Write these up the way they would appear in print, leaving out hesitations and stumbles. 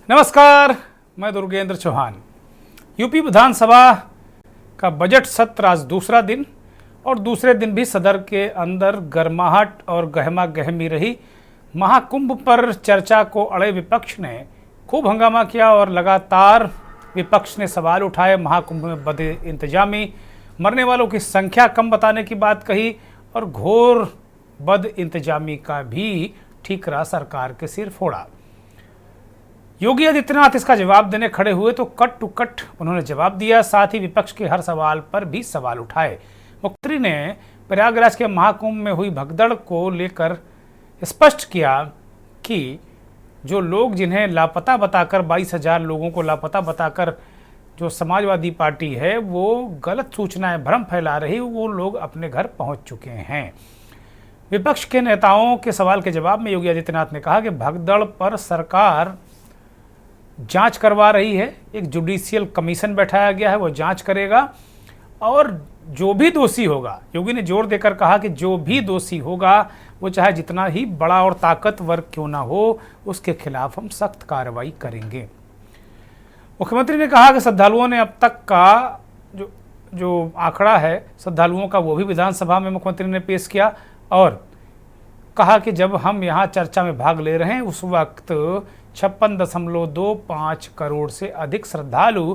नमस्कार, मैं दुर्गेंद्र चौहान। यूपी विधानसभा का बजट सत्र आज दूसरा दिन और दूसरे दिन भी सदन के अंदर गर्माहट और गहमा गहमी रही। महाकुंभ पर चर्चा को अड़े विपक्ष ने खूब हंगामा किया और लगातार विपक्ष ने सवाल उठाए। महाकुंभ में बदे इंतजामी, मरने वालों की संख्या कम बताने की बात कही और घोर बद इंतजामी का भी ठीकरा सरकार के सिर फोड़ा। योगी आदित्यनाथ इसका जवाब देने खड़े हुए तो कट टू कट उन्होंने जवाब दिया। साथ ही विपक्ष के हर सवाल पर भी सवाल उठाए। मुख्यमंत्री ने प्रयागराज के महाकुंभ में हुई भगदड़ को लेकर स्पष्ट किया कि जो लोग जिन्हें लापता बताकर 22,000 लोगों को लापता बताकर जो समाजवादी पार्टी है वो गलत सूचनाएं भ्रम फैला रही, वो लोग अपने घर पहुंच चुके हैं। विपक्ष के नेताओं के सवाल के जवाब में योगी आदित्यनाथ ने कहा कि भगदड़ पर सरकार जांच करवा रही है। एक जुडिशियल कमीशन बैठाया गया है, वो जांच करेगा और जो भी दोषी होगा, योगी ने जोर देकर कहा कि जो भी दोषी होगा वो चाहे जितना ही बड़ा और ताकतवर क्यों ना हो, उसके खिलाफ हम सख्त कार्रवाई करेंगे। मुख्यमंत्री ने कहा कि श्रद्धालुओं ने अब तक का जो आंकड़ा है श्रद्धालुओं का, वो भी विधानसभा में मुख्यमंत्री ने पेश किया और कहा कि जब हम यहाँ चर्चा में भाग ले रहे हैं उस वक्त 56.25 करोड़ से अधिक श्रद्धालु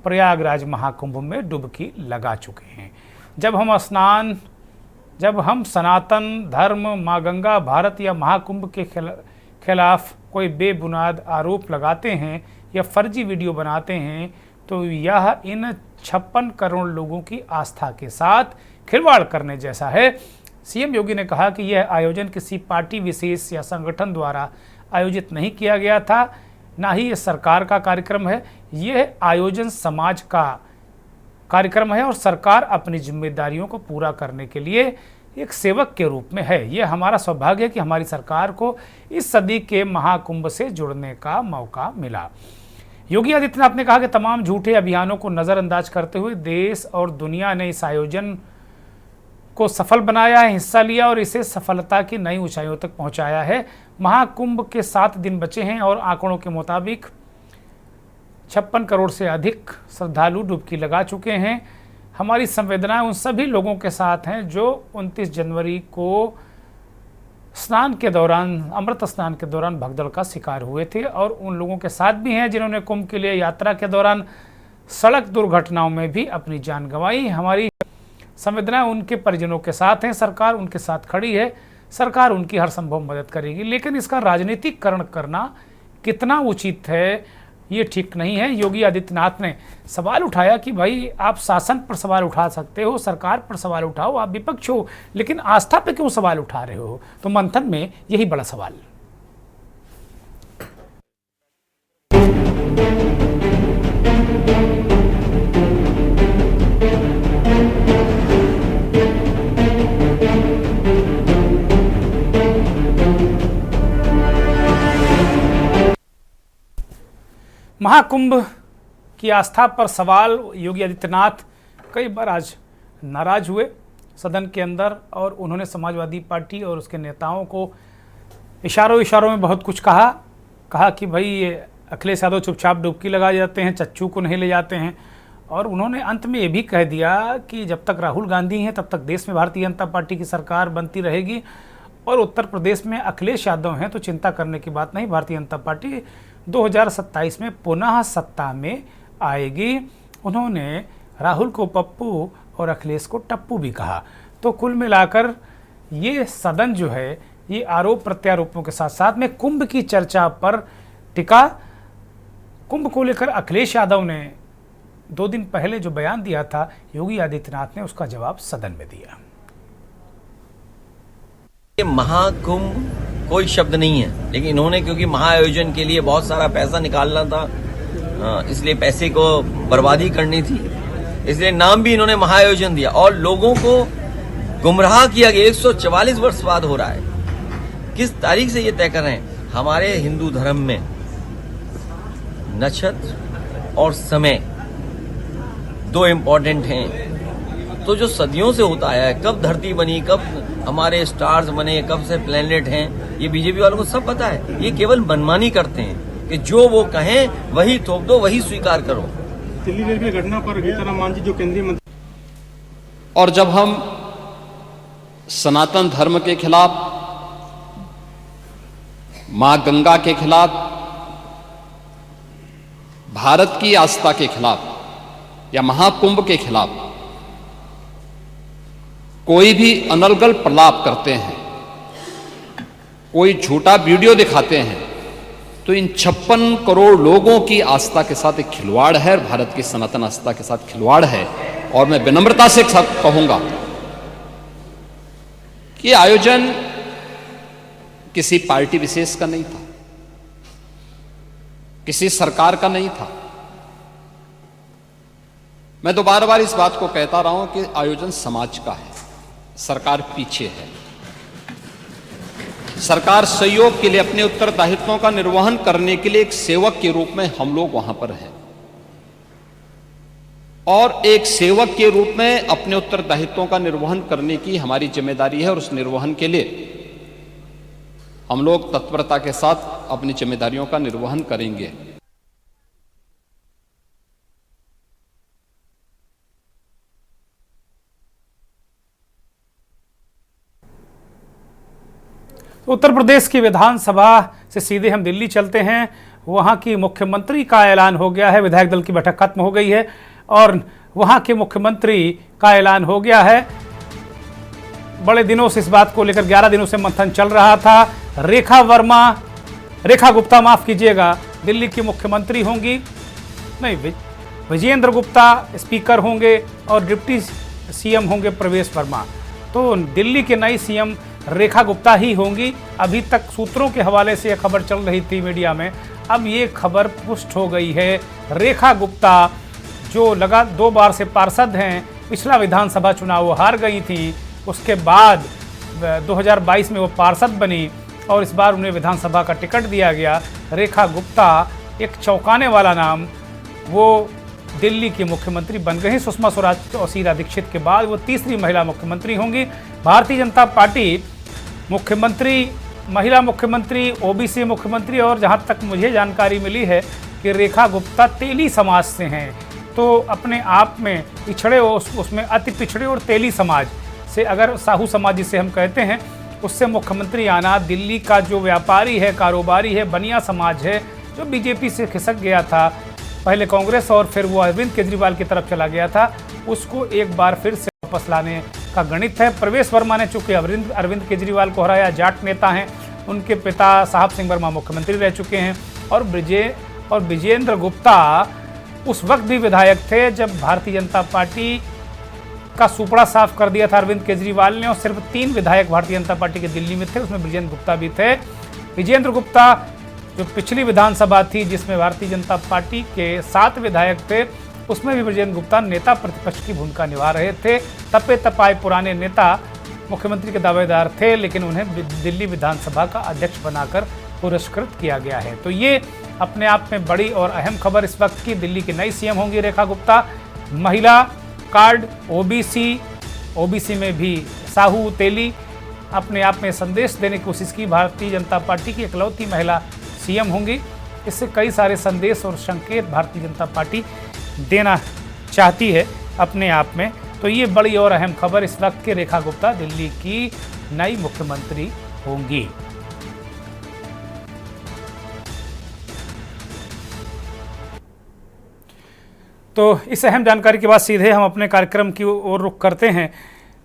प्रयागराज महाकुंभ में डुबकी लगा चुके हैं। जब हम सनातन धर्म, माँ गंगा, भारत या महाकुंभ के खिलाफ कोई बेबुनियाद आरोप लगाते हैं या फर्जी वीडियो बनाते हैं तो यह इन 56 करोड़ लोगों की आस्था के साथ खिलवाड़ करने जैसा है। सीएम योगी ने कहा कि यह आयोजन किसी पार्टी विशेष या संगठन द्वारा आयोजित नहीं किया गया था, ना ही ये सरकार का कार्यक्रम है। यह आयोजन समाज का कार्यक्रम है और सरकार अपनी जिम्मेदारियों को पूरा करने के लिए एक सेवक के रूप में है। यह हमारा सौभाग्य है कि हमारी सरकार को इस सदी के महाकुंभ से जुड़ने का मौका मिला। योगी आदित्यनाथ ने कहा कि तमाम झूठे अभियानों को नज़रअंदाज करते हुए देश और दुनिया ने इस आयोजन को सफल बनाया है, हिस्सा लिया और इसे सफलता की नई ऊंचाइयों तक पहुंचाया है। महाकुंभ के 7 दिन बचे हैं और आंकड़ों के मुताबिक 56 करोड़ से अधिक श्रद्धालु डुबकी लगा चुके हैं। हमारी संवेदनाएं उन सभी लोगों के साथ हैं जो 29 जनवरी को स्नान के दौरान, अमृत स्नान के दौरान भगदड़ का शिकार हुए थे और उन लोगों के साथ भी हैं जिन्होंने कुंभ के लिए यात्रा के दौरान सड़क दुर्घटनाओं में भी अपनी जान गंवाई। हमारी संवेदनाएं उनके परिजनों के साथ हैं। सरकार उनके साथ खड़ी है, सरकार उनकी हर संभव मदद करेगी, लेकिन इसका राजनीतिकरण करना कितना उचित है ये ठीक नहीं है। योगी आदित्यनाथ ने सवाल उठाया कि भाई आप शासन पर सवाल उठा सकते हो, सरकार पर सवाल उठाओ, आप विपक्ष हो, लेकिन आस्था पे क्यों सवाल उठा रहे हो? तो मंथन में यही बड़ा सवाल। महाकुंभ की आस्था पर सवाल योगी आदित्यनाथ कई बार आज नाराज हुए सदन के अंदर और उन्होंने समाजवादी पार्टी और उसके नेताओं को इशारों में बहुत कुछ कहा कि भाई ये अखिलेश यादव चुपचाप डुबकी लगा जाते हैं, चच्चू को नहीं ले जाते हैं। और उन्होंने अंत में ये भी कह दिया कि जब तक राहुल गांधी हैं तब तक देश में भारतीय जनता पार्टी की सरकार बनती रहेगी और उत्तर प्रदेश में अखिलेश यादव हैं तो चिंता करने की बात नहीं, भारतीय जनता पार्टी 2027 में पुनः सत्ता में आएगी। उन्होंने राहुल को पप्पू और अखिलेश को टप्पू भी कहा। तो कुल मिलाकर ये सदन जो है ये आरोप प्रत्यारोपों के साथ साथ में कुंभ की चर्चा पर टिका। कुंभ को लेकर अखिलेश यादव ने 2 दिन पहले जो बयान दिया था, योगी आदित्यनाथ ने उसका जवाब सदन में दिया। महाकुंभ कोई शब्द नहीं है, लेकिन इन्होंने क्योंकि महाआयोजन के लिए बहुत सारा पैसा निकालना था, इसलिए पैसे को बर्बादी करनी थी, इसलिए नाम भी इन्होंने महाआयोजन दिया और लोगों को गुमराह किया गया। 144 वर्ष बाद हो रहा है। किस तारीख से ये तय कर रहे हैं? हमारे हिंदू धर्म में नक्षत्र और समय 2 इम्पोर्टेंट हैं। तो जो सदियों से होता आया है, कब धरती बनी, कब हमारे स्टार्स बने, कब से प्लेनेट हैं, ये बीजेपी वालों को सब पता है। ये केवल मनमानी करते हैं। कि जो वो कहें वही थोप दो, वही स्वीकार करो। दिल्ली रेलवे घटना पर गीताराम मांझी जो केंद्रीय मंत्री, और जब हम सनातन धर्म के खिलाफ, मां गंगा के खिलाफ, भारत की आस्था के खिलाफ या महाकुंभ के खिलाफ कोई भी अनर्गल प्रलाप करते हैं, कोई झूठा वीडियो दिखाते हैं, तो इन 56 करोड़ लोगों की आस्था के साथ एक खिलवाड़ है, भारत की सनातन आस्था के साथ खिलवाड़ है। और मैं विनम्रता से कहूंगा कि आयोजन किसी पार्टी विशेष का नहीं था, किसी सरकार का नहीं था। मैं तो बार बार इस बात को कहता रहा हूं कि आयोजन समाज का है, सरकार पीछे है। सरकार सहयोग के लिए, अपने उत्तरदायित्वों का निर्वहन करने के लिए एक सेवक के रूप में हम लोग वहां पर हैं, और एक सेवक के रूप में अपने उत्तरदायित्वों का निर्वहन करने की हमारी जिम्मेदारी है, और उस निर्वहन के लिए हम लोग तत्परता के साथ अपनी जिम्मेदारियों का निर्वहन करेंगे। उत्तर प्रदेश की विधानसभा से सीधे हम दिल्ली चलते हैं। वहां की मुख्यमंत्री का ऐलान हो गया है, विधायक दल की बैठक खत्म हो गई है और वहां के मुख्यमंत्री का ऐलान हो गया है। बड़े दिनों से इस बात को लेकर 11 दिनों से मंथन चल रहा था। रेखा गुप्ता माफ कीजिएगा, दिल्ली की मुख्यमंत्री होंगी, नहीं, विजेंद्र गुप्ता स्पीकर होंगे और डिप्टी सीएम होंगे प्रवेश वर्मा। तो दिल्ली के नई सीएम रेखा गुप्ता ही होंगी। अभी तक सूत्रों के हवाले से यह खबर चल रही थी मीडिया में, अब ये खबर पुष्ट हो गई है। रेखा गुप्ता जो 2 बार से पार्षद हैं, पिछला विधानसभा चुनाव वो हार गई थी, उसके बाद 2022 में वो पार्षद बनी और इस बार उन्हें विधानसभा का टिकट दिया गया। रेखा गुप्ता एक चौंकाने वाला नाम, वो दिल्ली की मुख्यमंत्री बन गई। सुषमा स्वराज और शीला दीक्षित के बाद वो तीसरी महिला मुख्यमंत्री होंगी। भारतीय जनता पार्टी मुख्यमंत्री, महिला मुख्यमंत्री, ओबीसी मुख्यमंत्री, और जहां तक मुझे जानकारी मिली है कि रेखा गुप्ता तेली समाज से हैं, तो अपने आप में पिछड़े, उसमें अति पिछड़े और तेली समाज से, अगर साहू समाज जिसे हम कहते हैं, उससे मुख्यमंत्री आना, दिल्ली का जो व्यापारी है, कारोबारी है, बनिया समाज है, जो बीजेपी से खिसक गया था, पहले कांग्रेस और फिर वो अरविंद केजरीवाल की तरफ चला गया था, उसको एक बार फिर से वापस लाने का गणित है। प्रवेश वर्मा ने चूंकि अरविंद केजरीवाल को हराया, जाट नेता हैं, उनके पिता साहब सिंह वर्मा मुख्यमंत्री रह चुके हैं, और विजेंद्र गुप्ता उस वक्त भी विधायक थे जब भारतीय जनता पार्टी का सुपड़ा साफ कर दिया था अरविंद केजरीवाल ने, और सिर्फ 3 विधायक भारतीय जनता पार्टी के दिल्ली में थे, उसमें विजेंद्र गुप्ता भी थे। विजेंद्र गुप्ता जो पिछली विधानसभा थी जिसमें भारतीय जनता पार्टी के 7 विधायक थे, उसमें भी विजेंद्र गुप्ता नेता प्रतिपक्ष की भूमिका निभा रहे थे। तपे तपाए पुराने नेता मुख्यमंत्री के दावेदार थे, लेकिन उन्हें दिल्ली विधानसभा का अध्यक्ष बनाकर पुरस्कृत किया गया है। तो ये अपने आप में बड़ी और अहम खबर इस वक्त की। दिल्ली की नई सीएम होंगी रेखा गुप्ता। महिला कार्ड, ओबीसी में भी साहू तेली, अपने आप में संदेश देने की कोशिश की। भारतीय जनता पार्टी की इकलौती महिला सीएम होंगी। इससे कई सारे संदेश और संकेत भारतीय जनता पार्टी देना चाहती है अपने आप में। तो ये बड़ी और अहम खबर इस वक्त की, रेखा गुप्ता दिल्ली की नई मुख्यमंत्री होंगी। तो इस अहम जानकारी के बाद सीधे हम अपने कार्यक्रम की ओर रुख करते हैं,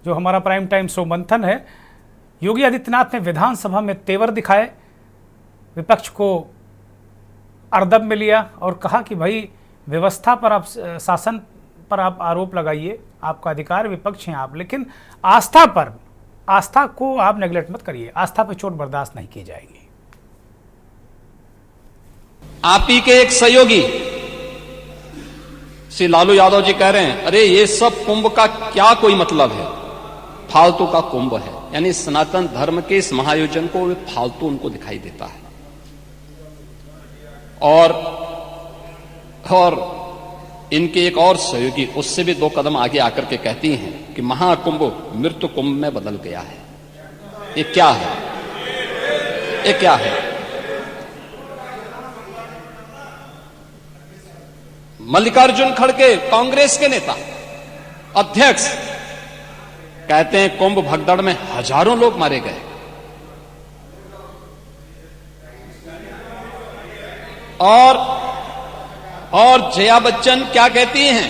जो हमारा प्राइम टाइम शो मंथन है। योगी आदित्यनाथ ने विधानसभा में तेवर दिखाए, विपक्ष को अर्दब में लिया और कहा कि भाई व्यवस्था पर आप, शासन पर आप आरोप लगाइए, आपका अधिकार, विपक्ष हैं आप, लेकिन आस्था को आप नेगलेक्ट मत करिए, आस्था पर चोट बर्दाश्त नहीं की जाएगी। आप ही के एक सहयोगी श्री लालू यादव जी कह रहे हैं, अरे ये सब कुंभ का क्या कोई मतलब है, फालतू का कुंभ है। यानी सनातन धर्म के इस महायोजन को वे फालतू उनको दिखाई देता है। और इनके एक और सहयोगी उससे भी 2 कदम आगे आकर के कहती हैं कि महाकुंभ मृत्यु कुंभ में बदल गया है। ये क्या है? ये क्या है? मल्लिकार्जुन खड़गे कांग्रेस के नेता अध्यक्ष कहते हैं कुंभ भगदड़ में हजारों लोग मारे गए। और जया बच्चन क्या कहती हैं?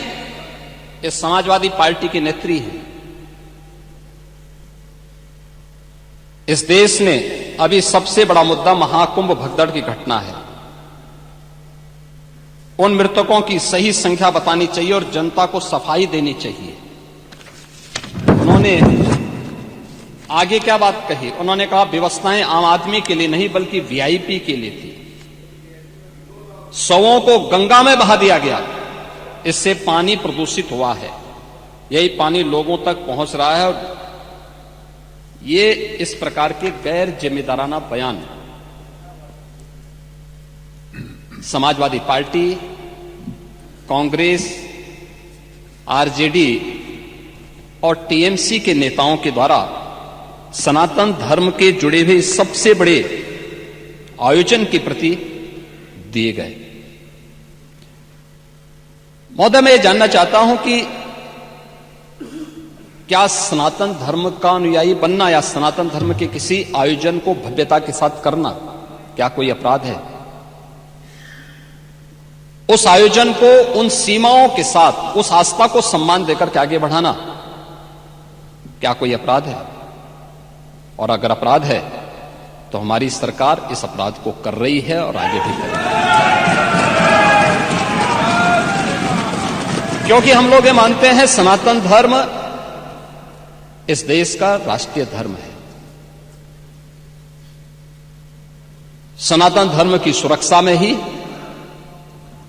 ये समाजवादी पार्टी की नेत्री हैं। इस देश में अभी सबसे बड़ा मुद्दा महाकुंभ भगदड़ की घटना है। उन मृतकों की सही संख्या बतानी चाहिए और जनता को सफाई देनी चाहिए। उन्होंने आगे क्या बात कही? उन्होंने कहा व्यवस्थाएं आम आदमी के लिए नहीं बल्कि वीआईपी के लिए थी। शवों को गंगा में बहा दिया गया, इससे पानी प्रदूषित हुआ है। यही पानी लोगों तक पहुंच रहा है और ये इस प्रकार के गैर जिम्मेदाराना बयान समाजवादी पार्टी, कांग्रेस, आरजेडी और टीएमसी के नेताओं के द्वारा सनातन धर्म के जुड़े हुए सबसे बड़े आयोजन के प्रति दिए गए। महोदय, मैं ये जानना चाहता हूं कि क्या सनातन धर्म का अनुयायी बनना या सनातन धर्म के किसी आयोजन को भव्यता के साथ करना क्या कोई अपराध है? उस आयोजन को उन सीमाओं के साथ उस आस्था को सम्मान देकर के आगे बढ़ाना क्या कोई अपराध है? और अगर अपराध है तो हमारी सरकार इस अपराध को कर रही है और आगे भी करेगी, क्योंकि हम लोग ये मानते हैं सनातन धर्म इस देश का राष्ट्रीय धर्म है। सनातन धर्म की सुरक्षा में ही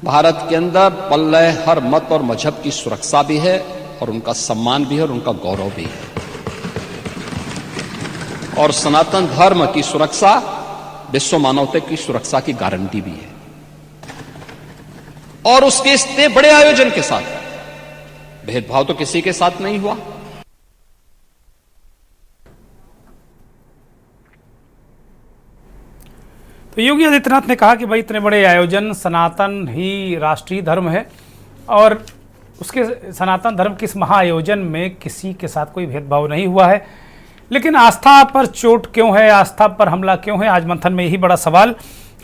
भारत के अंदर पल रहे हर मत और मजहब की सुरक्षा भी है और उनका सम्मान भी है और उनका गौरव भी है। और सनातन धर्म की सुरक्षा विश्व मानवता की सुरक्षा की गारंटी भी है। और उसके इतने बड़े आयोजन के साथ भेदभाव तो किसी के साथ नहीं हुआ। तो योगी आदित्यनाथ ने कहा कि भाई इतने बड़े आयोजन, सनातन ही राष्ट्रीय धर्म है और उसके सनातन धर्म के इस महाआयोजन में किसी के साथ कोई भेदभाव नहीं हुआ है। लेकिन आस्था पर चोट क्यों है, आस्था पर हमला क्यों है? आज मंथन में यही बड़ा सवाल।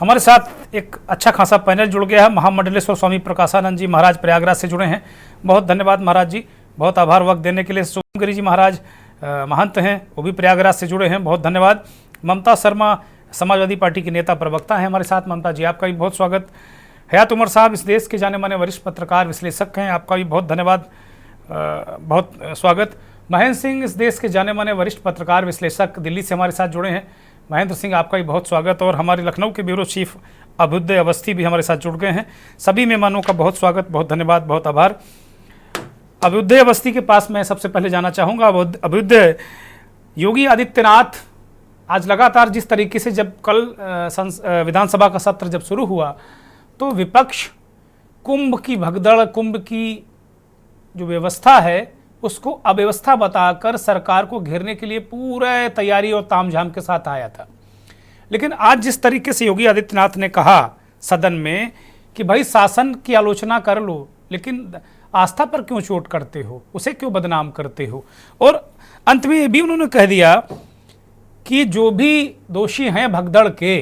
हमारे साथ एक अच्छा खासा पैनल जुड़ गया है। महामंडलेश्वर स्वामी प्रकाशानंद जी महाराज प्रयागराज से जुड़े हैं, बहुत धन्यवाद महाराज जी, बहुत आभार वक्त देने के लिए। सोमगिरी जी महाराज महंत हैं, वो भी प्रयागराज से जुड़े हैं, बहुत धन्यवाद। ममता शर्मा समाजवादी पार्टी की नेता प्रवक्ता हैं हमारे साथ। ममता जी, आपका भी बहुत स्वागत। हयात उमर साहब इस देश के जाने माने वरिष्ठ पत्रकार विश्लेषक हैं, आपका भी बहुत धन्यवाद, बहुत स्वागत। महेंद्र सिंह इस देश के जाने माने वरिष्ठ पत्रकार विश्लेषक दिल्ली से हमारे साथ जुड़े हैं, महेंद्र सिंह आपका भी बहुत स्वागत। और हमारे लखनऊ के ब्यूरो चीफ अभ्युदय अवस्थी भी हमारे साथ जुड़ गए हैं। सभी मेहमानों का बहुत स्वागत, बहुत धन्यवाद, बहुत आभार। अभ्युदय अवस्थी के पास मैं सबसे पहले जाना चाहूँगा। अभ्युदय, योगी आदित्यनाथ आज लगातार जिस तरीके से, जब कल विधानसभा का सत्र जब शुरू हुआ तो विपक्ष कुंभ की भगदड़, कुंभ की जो व्यवस्था है उसको अव्यवस्था बताकर सरकार को घेरने के लिए पूरे तैयारी और तामझाम के साथ आया था। लेकिन आज जिस तरीके से योगी आदित्यनाथ ने कहा सदन में कि भाई शासन की आलोचना कर लो लेकिन आस्था पर क्यों चोट करते हो, उसे क्यों बदनाम करते हो, और अंत में ये भी उन्होंने कह दिया कि जो भी दोषी हैं भगदड़ के,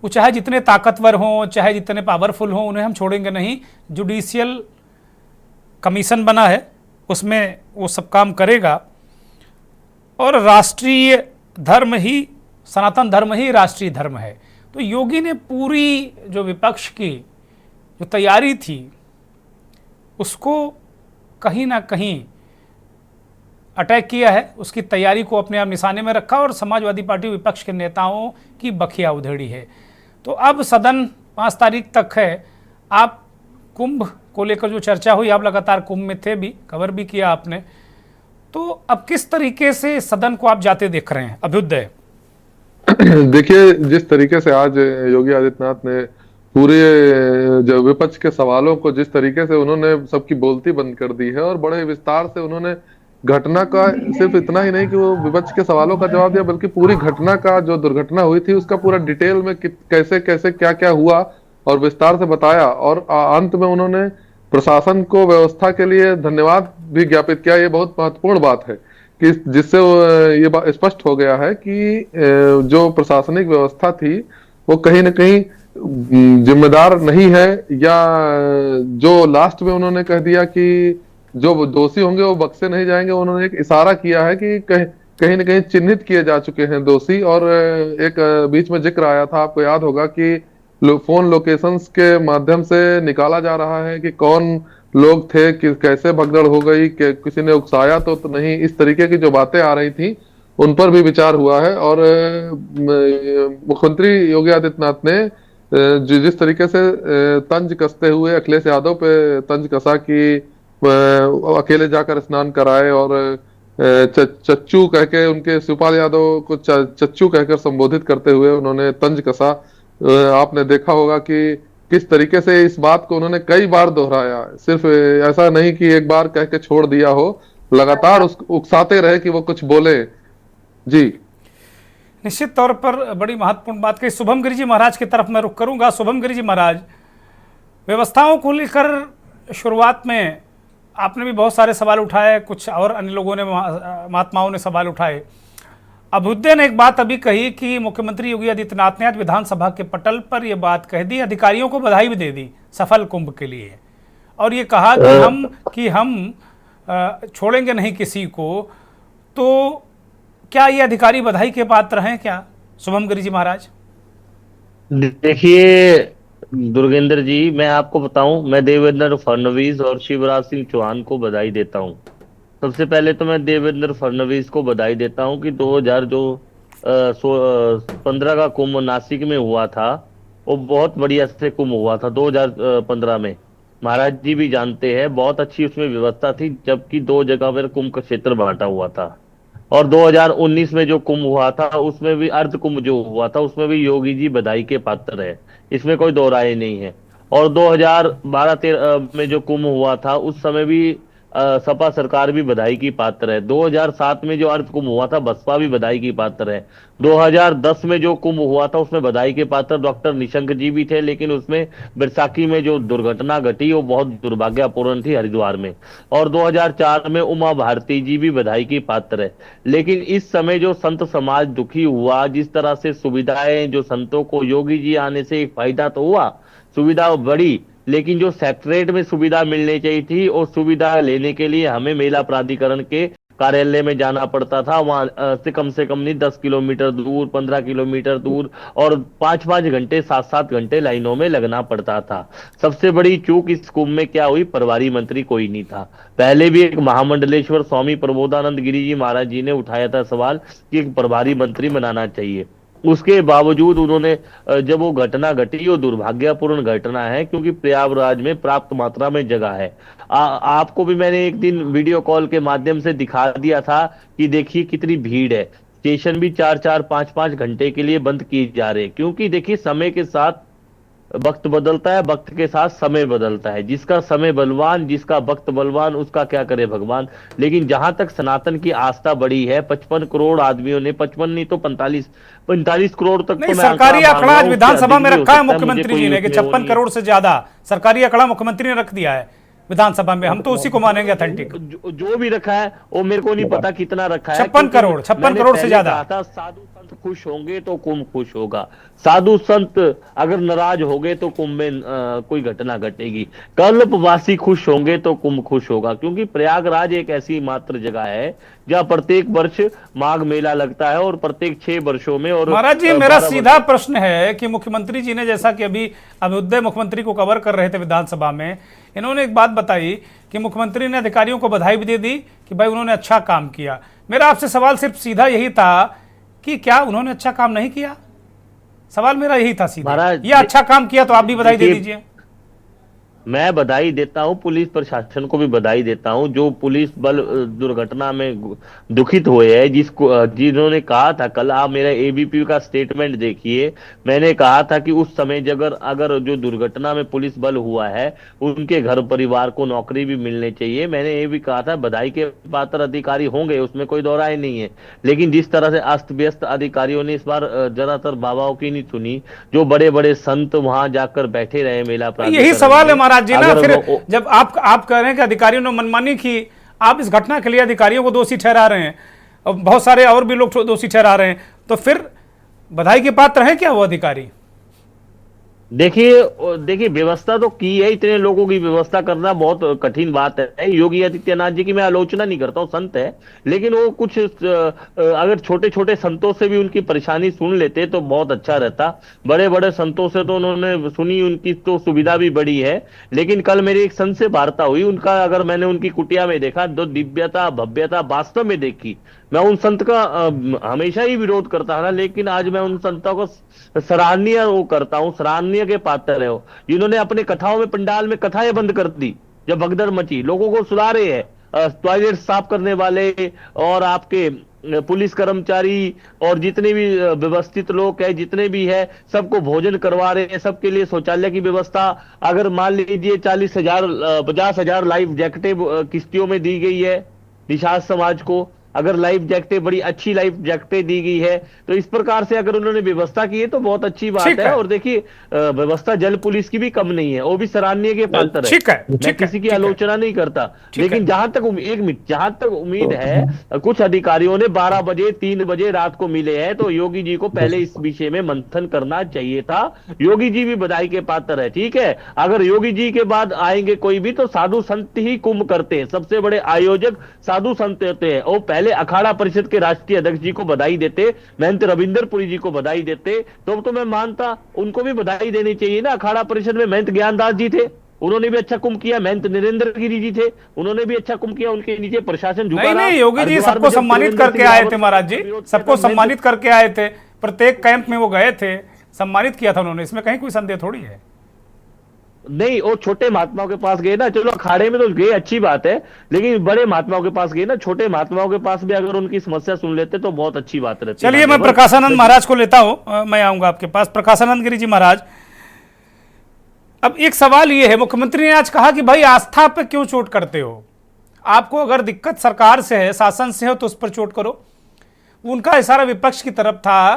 वो चाहे जितने ताकतवर हों, चाहे जितने पावरफुल हों, उन्हें हम छोड़ेंगे नहीं। जुडिशियल कमीशन बना है, उसमें वो सब काम करेगा और राष्ट्रीय धर्म ही, सनातन धर्म ही राष्ट्रीय धर्म है। तो योगी ने पूरी जो विपक्ष की जो तैयारी थी उसको कहीं ना कहीं अटैक किया है, उसकी तैयारी को अपने आप निशाने में रखा और समाजवादी पार्टी विपक्ष के नेताओं की बखिया उधेड़ी है। तो अब सदन 5 तारीख तक है। आप कुंभ को लेकर जो चर्चा हुई, आप लगातार कुंभ में थे भी, कवर भी किया आपने, तो अब किस तरीके से सदन को आप जाते देख रहे हैं अभ्युदय? देखिए, जिस तरीके से आज योगी आदित्यनाथ ने पूरे जो विपक्ष के सवालों को जिस तरीके से उन्होंने सबकी बोलती बंद कर दी है और बड़े विस्तार से उन्होंने घटना का, सिर्फ इतना ही नहीं कि वो विपक्ष के सवालों का जवाब दिया, बल्कि पूरी घटना का, जो दुर्घटना हुई थी उसका पूरा डिटेल में कैसे कैसे क्या क्या हुआ और विस्तार से बताया, और अंत में उन्होंने प्रशासन को व्यवस्था के लिए धन्यवाद भी ज्ञापित किया। ये बहुत महत्वपूर्ण बात है कि जिससे ये बात स्पष्ट हो गया है कि जो प्रशासनिक व्यवस्था थी वो कहीं ना कहीं जिम्मेदार नहीं है, या जो लास्ट में उन्होंने कह दिया कि जो दोषी होंगे वो बख्शे नहीं जाएंगे, उन्होंने एक इशारा किया है कि कहीं ना कहीं चिन्हित किए जा चुके हैं दोषी। और एक बीच में जिक्र आया था, आपको याद होगा कि फोन लोकेशंस के माध्यम से निकाला जा रहा है कि कौन लोग थे, कि कैसे भगदड़ हो गई, कि किसी ने उकसाया तो नहीं, इस तरीके की जो बातें आ रही थी उन पर भी विचार हुआ है। और मुख्यमंत्री योगी आदित्यनाथ ने जिस तरीके से तंज कसते हुए अखिलेश यादव पे तंज कसा कि अकेले जाकर स्नान कराए, और चच्चू कह के उनके शिवपाल यादव को चच्चू कहकर संबोधित करते हुए उन्होंने तंज कसा। आपने देखा होगा कि किस तरीके से इस बात को उन्होंने कई बार दोहराया, सिर्फ ऐसा नहीं कि एक बार कह के छोड़ दिया हो, लगातार उकसाते रहे कि वो कुछ बोले। जी निश्चित तौर पर बड़ी महत्वपूर्ण बात कही। शुभम गिरी जी महाराज की तरफ मैं रुख करूंगा। शुभम गिरी जी महाराज, व्यवस्थाओं को लेकर शुरुआत में आपने भी बहुत सारे सवाल उठाए, कुछ और अन्य लोगों ने, महात्माओं ने सवाल उठाए। अभ्युदय ने एक बात अभी कही कि मुख्यमंत्री योगी आदित्यनाथ ने आज विधानसभा के पटल पर यह बात कह दी, अधिकारियों को बधाई भी दे दी सफल कुंभ के लिए, और ये कहा कि हम छोड़ेंगे नहीं किसी को। तो क्या ये अधिकारी बधाई के पात्र हैं क्या, शुभम गिरी जी महाराज? देखिए दुर्गेंद्र जी, मैं आपको बताऊं, मैं देवेंद्र फडणवीस और शिवराज सिंह चौहान को बधाई देता हूं। सबसे पहले तो मैं देवेंद्र फडणवीस को बधाई देता हूं कि 2015 का कुंभ नासिक में हुआ था, वो बहुत बढ़िया से कुंभ हुआ था 2015 में। महाराज जी भी जानते हैं, बहुत अच्छी उसमें व्यवस्था थी, जबकि 2 जगह पर कुंभ का क्षेत्र बांटा हुआ था। और 2019 में जो कुंभ हुआ था उसमें भी, अर्ध कुंभ जो हुआ था उसमें भी योगी जी बधाई के पात्र है, इसमें कोई दो राय नहीं है। और 2012-13 में जो कुंभ हुआ था उस समय भी सपा सरकार भी बधाई की पात्र है। 2007 में जो अर्ध कुंभ हुआ था बसपा भी बधाई की पात्र है। 2010 में जो कुंभ हुआ था उसमें बधाई के पात्र डॉक्टर निशंक जी भी थे, लेकिन उसमें बैसाखी में जो दुर्घटना घटी वो बहुत दुर्भाग्यपूर्ण थी हरिद्वार में। और 2004 में उमा भारती जी भी बधाई की पात्र है। लेकिन इस समय जो संत समाज दुखी हुआ, जिस तरह से सुविधाएं जो संतों को योगी जी आने से एक फायदा तो हुआ, सुविधा बढ़ी, लेकिन जो सेक्रेटरेट में सुविधा मिलनी चाहिए थी और सुविधा लेने के लिए हमें मेला प्राधिकरण के कार्यालय में जाना पड़ता था, वहां से कम नहीं 10 किलोमीटर दूर, 15 किलोमीटर दूर, और 5-5 घंटे 7-7 घंटे लाइनों में लगना पड़ता था। सबसे बड़ी चूक इस कुंभ में क्या हुई, प्रभारी मंत्री कोई नहीं था। पहले भी एक महामंडलेश्वर स्वामी प्रबोधानंद गिरी जी महाराज जी ने उठाया था सवाल कि एक प्रभारी मंत्री बनाना चाहिए, उसके बावजूद उन्होंने, जब वो घटना घटी, वो दुर्भाग्यपूर्ण घटना है क्योंकि प्रयागराज में पर्याप्त मात्रा में जगह है। आपको भी मैंने एक दिन वीडियो कॉल के माध्यम से दिखा दिया था कि देखिए कितनी भीड़ है। स्टेशन भी 4-4, 5-5 घंटे के लिए बंद किए जा रहे हैं, क्योंकि देखिए समय के साथ वक्त बदलता है, वक्त के साथ समय बदलता है। जिसका समय बलवान, जिसका वक्त बलवान, उसका क्या करे भगवान। लेकिन जहां तक सनातन की आस्था बढ़ी है, 55 करोड़ आदमियों ने, 55 नहीं तो 45 करोड़ तक नहीं, तो सरकारी आंकड़ा आज विधानसभा में रखा है मुख्यमंत्री जी ने कि 56 करोड़ से ज्यादा सरकारी आंकड़ा मुख्यमंत्री ने रख दिया है विधानसभा में। हम तो उसी को मानेंगे अथेंटिक। जो भी रखा है वो मेरे को नहीं पता कितना रखा है। 56 करोड़ से ज्यादा। साधु संत खुश होंगे तो कुंभ खुश होगा, साधु संत अगर नाराज होंगे तो कुंभ में कोई घटना घटेगी। कल्पवासी खुश होंगे तो कुंभ खुश होगा, क्योंकि प्रयागराज एक ऐसी मात्र जगह है जहाँ प्रत्येक वर्ष माघ मेला लगता है और प्रत्येक 6 वर्षों में। और महाराज जी, मेरा सीधा प्रश्न है कि मुख्यमंत्री जी ने, जैसा कि अभी अभ्युदय मुख्यमंत्री को कवर कर रहे थे विधानसभा में, इन्होंने एक बात बताई कि मुख्यमंत्री ने अधिकारियों को बधाई भी दे दी कि भाई उन्होंने अच्छा काम किया। मेरा आपसे सवाल सिर्फ सीधा यही था कि क्या उन्होंने अच्छा काम नहीं किया? सवाल मेरा यही था सीधा। ये अच्छा काम किया तो आप भी बधाई दे दीजिए। मैं बधाई देता हूं, पुलिस प्रशासन को भी बधाई देता हूं, जो पुलिस बल दुर्घटना में दुखित हुए हैं, जिन्होंने कहा था कल, आप मेरा एबीपी का स्टेटमेंट देखिए, मैंने कहा था कि उस समय अगर अगर जो दुर्घटना में पुलिस बल हुआ है उनके घर परिवार को नौकरी भी मिलनी चाहिए। मैंने ये भी कहा था बधाई के पात्र अधिकारी होंगे, उसमें कोई दो राय नहीं है, लेकिन जिस तरह से अस्त व्यस्त अधिकारियों ने इस बार ज्यादातर बाबाओं की नहीं सुनी, जो बड़े बड़े संत वहां जाकर बैठे रहे मेला यही सवाल है महाराज जी ना। फिर जब आप कह रहे हैं कि अधिकारियों ने मनमानी की, आप इस घटना के लिए अधिकारियों को दोषी ठहरा रहे हैं और बहुत सारे और भी लोग दोषी ठहरा रहे हैं, तो फिर बधाई के पात्र है क्या वो अधिकारी? देखिए व्यवस्था तो की है, इतने लोगों की व्यवस्था करना बहुत कठिन बात है। योगी आदित्यनाथ जी की मैं आलोचना नहीं करता हूँ, संत है, लेकिन वो कुछ अगर छोटे छोटे संतों से भी उनकी परेशानी सुन लेते तो बहुत अच्छा रहता। बड़े बड़े संतों से तो उन्होंने सुनी, उनकी तो सुविधा भी बड़ी है, लेकिन कल मेरी एक संत से वार्ता हुई, उनका अगर मैंने उनकी कुटिया में देखा, तो दिव्यता भव्यता वास्तव में देखी। मैं उन संत का हमेशा ही विरोध करता था, लेकिन आज मैं उन संतों को सराहनीय वो करता हूँ, सराहनीय के पात्र है वो, जिन्होंने अपने कथाओं में, पंडाल में कथाएं बंद कर दी जब भगदड़ मची, लोगों को सुला रहे हैं, टॉयलेट साफ करने वाले और आपके पुलिस कर्मचारी और जितने भी व्यवस्थित लोग हैं, जितने भी है, सबको भोजन करवा रहे हैं, सबके लिए शौचालय की व्यवस्था। अगर मान लीजिए 50,000 लाइफ जैकेटें किश्तियों में दी गई है निषाद समाज को, अगर लाइफ जैकेटें, बड़ी अच्छी लाइफ जैकेटें दी गई है, तो इस प्रकार से अगर उन्होंने व्यवस्था की है तो बहुत अच्छी बात है। और देखिए व्यवस्था जल पुलिस की भी कम नहीं है, वो भी सराहनीय के पात्र है। मैं किसी की आलोचना नहीं करता, लेकिन जहां तक उम्मीद है, कुछ अधिकारियों ने 12 बजे 3 बजे रात को मिले हैं, तो योगी जी को पहले इस विषय में मंथन करना चाहिए था। योगी जी भी बधाई के पात्र है, ठीक है। अगर योगी जी के बाद आएंगे कोई भी, तो साधु संत ही कुंभ करते हैं, सबसे बड़े आयोजक साधु संत होते हैं। वो पहले अखाड़ा परिषद के राष्ट्रीय अध्यक्ष जी को बधाई देते, महंत रविंदर पुरी जी को बधाई देते, तो मैं मानता उनको भी बधाई देनी चाहिए ना। अखाड़ा परिषद में महंत ज्ञानदास जी थे, उन्होंने भी अच्छा कुंभ किया। महंत नरेंद्र गिरी जी थे, उन्होंने भी अच्छा कुंभ किया, उनके नीचे प्रशासन झुका रहा। नहीं, योगी जी सबको सम्मानित करके आए थे महाराज जी, सबको सम्मानित करके आए थे, प्रत्येक कैंप में वो गए थे, सम्मानित किया था उन्होंने, इसमें कहीं कोई संदेह थोड़ी है। नहीं, वो छोटे महात्माओं के पास गए ना, चलो अखाड़े में तो गए, अच्छी बात है, लेकिन बड़े महात्माओं के पास गए ना, छोटे महात्माओं के पास भी अगर उनकी समस्या सुन लेते तो बहुत अच्छी बात रहती। चलिए मैं प्रकाशानंद महाराज को लेता हूं, मैं आऊंगा आपके पास। प्रकाशानंद गिरी जी महाराज, अब एक सवाल ये है, मुख्यमंत्री ने आज कहा कि भाई आस्था पे क्यों चोट करते हो, आपको अगर दिक्कत सरकार से है, शासन से हो, तो उस पर चोट करो। उनका इशारा विपक्ष की तरफ था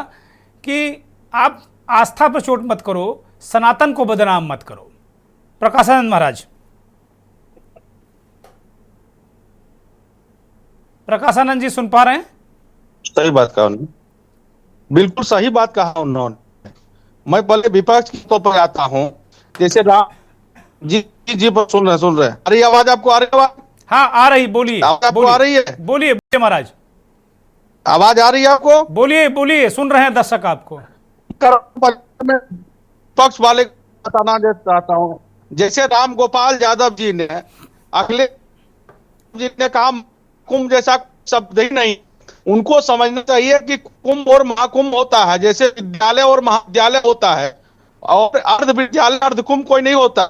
कि आप आस्था पर चोट मत करो, सनातन को बदनाम मत करो। प्रकाशानंद महाराज, प्रकाशानंद जी सुन पा रहे हैं? सही बात कहा उन्होंने, बिल्कुल सही बात कहा उन्होंने। मैं पहले विपक्ष की तो पर आता हूँ, जैसे राम जी सुन रहे आ रही आवाज आपको? आ रही आवाज? हाँ आ रही, बोलिए। आपको आ रही है? बोलिए महाराज, आवाज आ रही है आपको? बोलिए, सुन रहे हैं दर्शक आपको। पक्ष वाले बताना चाहता हूँ, जैसे राम गोपाल यादव जी ने अगले जी ने कहा कुंभ जैसा शब्द ही नहीं, उनको समझना चाहिए कि कुंभ और महाकुंभ होता है, जैसे विद्यालय और महाविद्यालय होता है, और अर्ध विद्यालय अर्ध कुंभ कोई नहीं होता।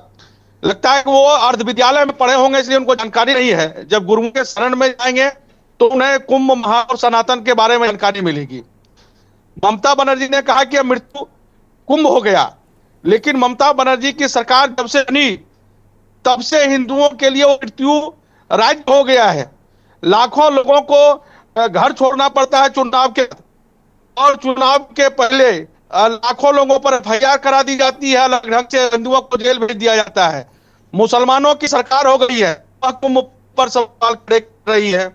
लगता है कि वो अर्ध विद्यालय में पढ़े होंगे, इसलिए उनको जानकारी नहीं है। जब गुरुओं के शरण में जाएंगे तो उन्हें कुंभ, महा और सनातन के बारे में जानकारी मिलेगी। ममता बनर्जी ने कहा कि मृत्यु कुंभ हो गया, लेकिन ममता बनर्जी की सरकार जब से बनी तब से हिंदुओं के लिए वो मृत्यु राज्य हो गया है। लाखों लोगों को घर छोड़ना पड़ता है चुनाव के, और चुनाव के पहले लाखों लोगों पर एफआईआर करा दी जाती है, अलग ढंग से हिंदुओं को जेल भेज दिया जाता है। मुसलमानों की सरकार हो गई है, कुंभ पर सवाल खड़े कर रही है।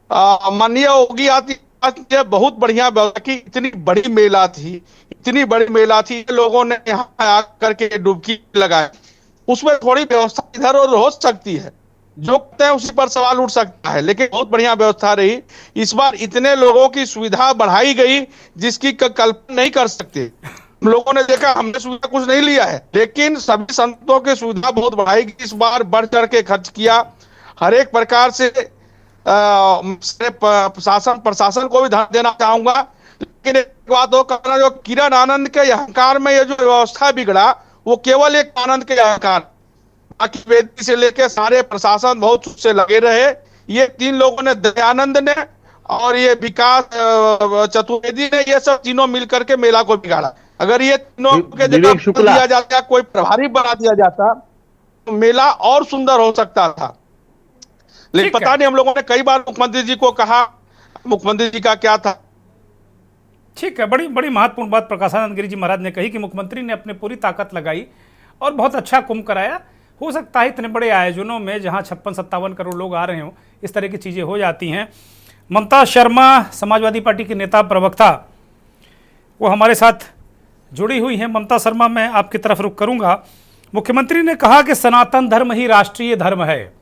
माननीय योगी आदित्यनाथ बहुत बढ़िया कि इतनी बड़ी मेला थी, लोगों ने यहाँ आकर के डुबकी लगाए, उसमें थोड़ी व्यवस्था इधर उधर हो सकती है, जो कहते हैं उसी पर सवाल उठ सकता है, लेकिन बहुत बढ़िया व्यवस्था रही। इस बार इतने लोगों की सुविधा बढ़ाई गई जिसकी कल्पना नहीं कर सकते। लोगों ने देखा, हमने सुविधा कुछ नहीं लिया है, लेकिन सभी संतों की सुविधा बहुत बढ़ाई गई। इस बार बढ़ चढ़ के खर्च किया, हर एक प्रकार से प्रशासन को भी ध्यान देना चाहूंगा। लेकिन एक बात हो कहना, जो किरण आनंद के अहंकार में ये जो व्यवस्था बिगड़ा, वो केवल एक आनंद के अहंकार। राखी बेदी से लेके सारे प्रशासन बहुत उससे लगे रहे। ये 3 लोगों ने, दयानंद ने और ये विकास चतुर्वेदी ने, ये सब तीनों मिलकर के मेला को बिगाड़ा। अगर ये तीनों के जगह विवेक शुक्ला। दिया जाता, कोई प्रभारी बना दिया जाता तो मेला और सुंदर हो सकता था। लेकिन ठीक है। पता नहीं, हम लोगों ने कई बार मुख्यमंत्री जी को कहा, मुख्यमंत्री जी का क्या था। ठीक है, बड़ी बड़ी महत्वपूर्ण बात प्रकाशानंद गिरी जी महाराज ने कही कि मुख्यमंत्री ने अपनी पूरी ताकत लगाई और बहुत अच्छा कुंभ कराया। हो सकता है इतने बड़े आयोजनों में जहां 56-57 करोड़ लोग आ रहे हों, इस तरह की चीज़ें हो जाती हैं। ममता शर्मा समाजवादी पार्टी की नेता प्रवक्ता, वो हमारे साथ जुड़ी हुई हैं। ममता शर्मा, मैं आपकी तरफ रुख करूंगा। मुख्यमंत्री ने कहा कि सनातन धर्म ही राष्ट्रीय धर्म है,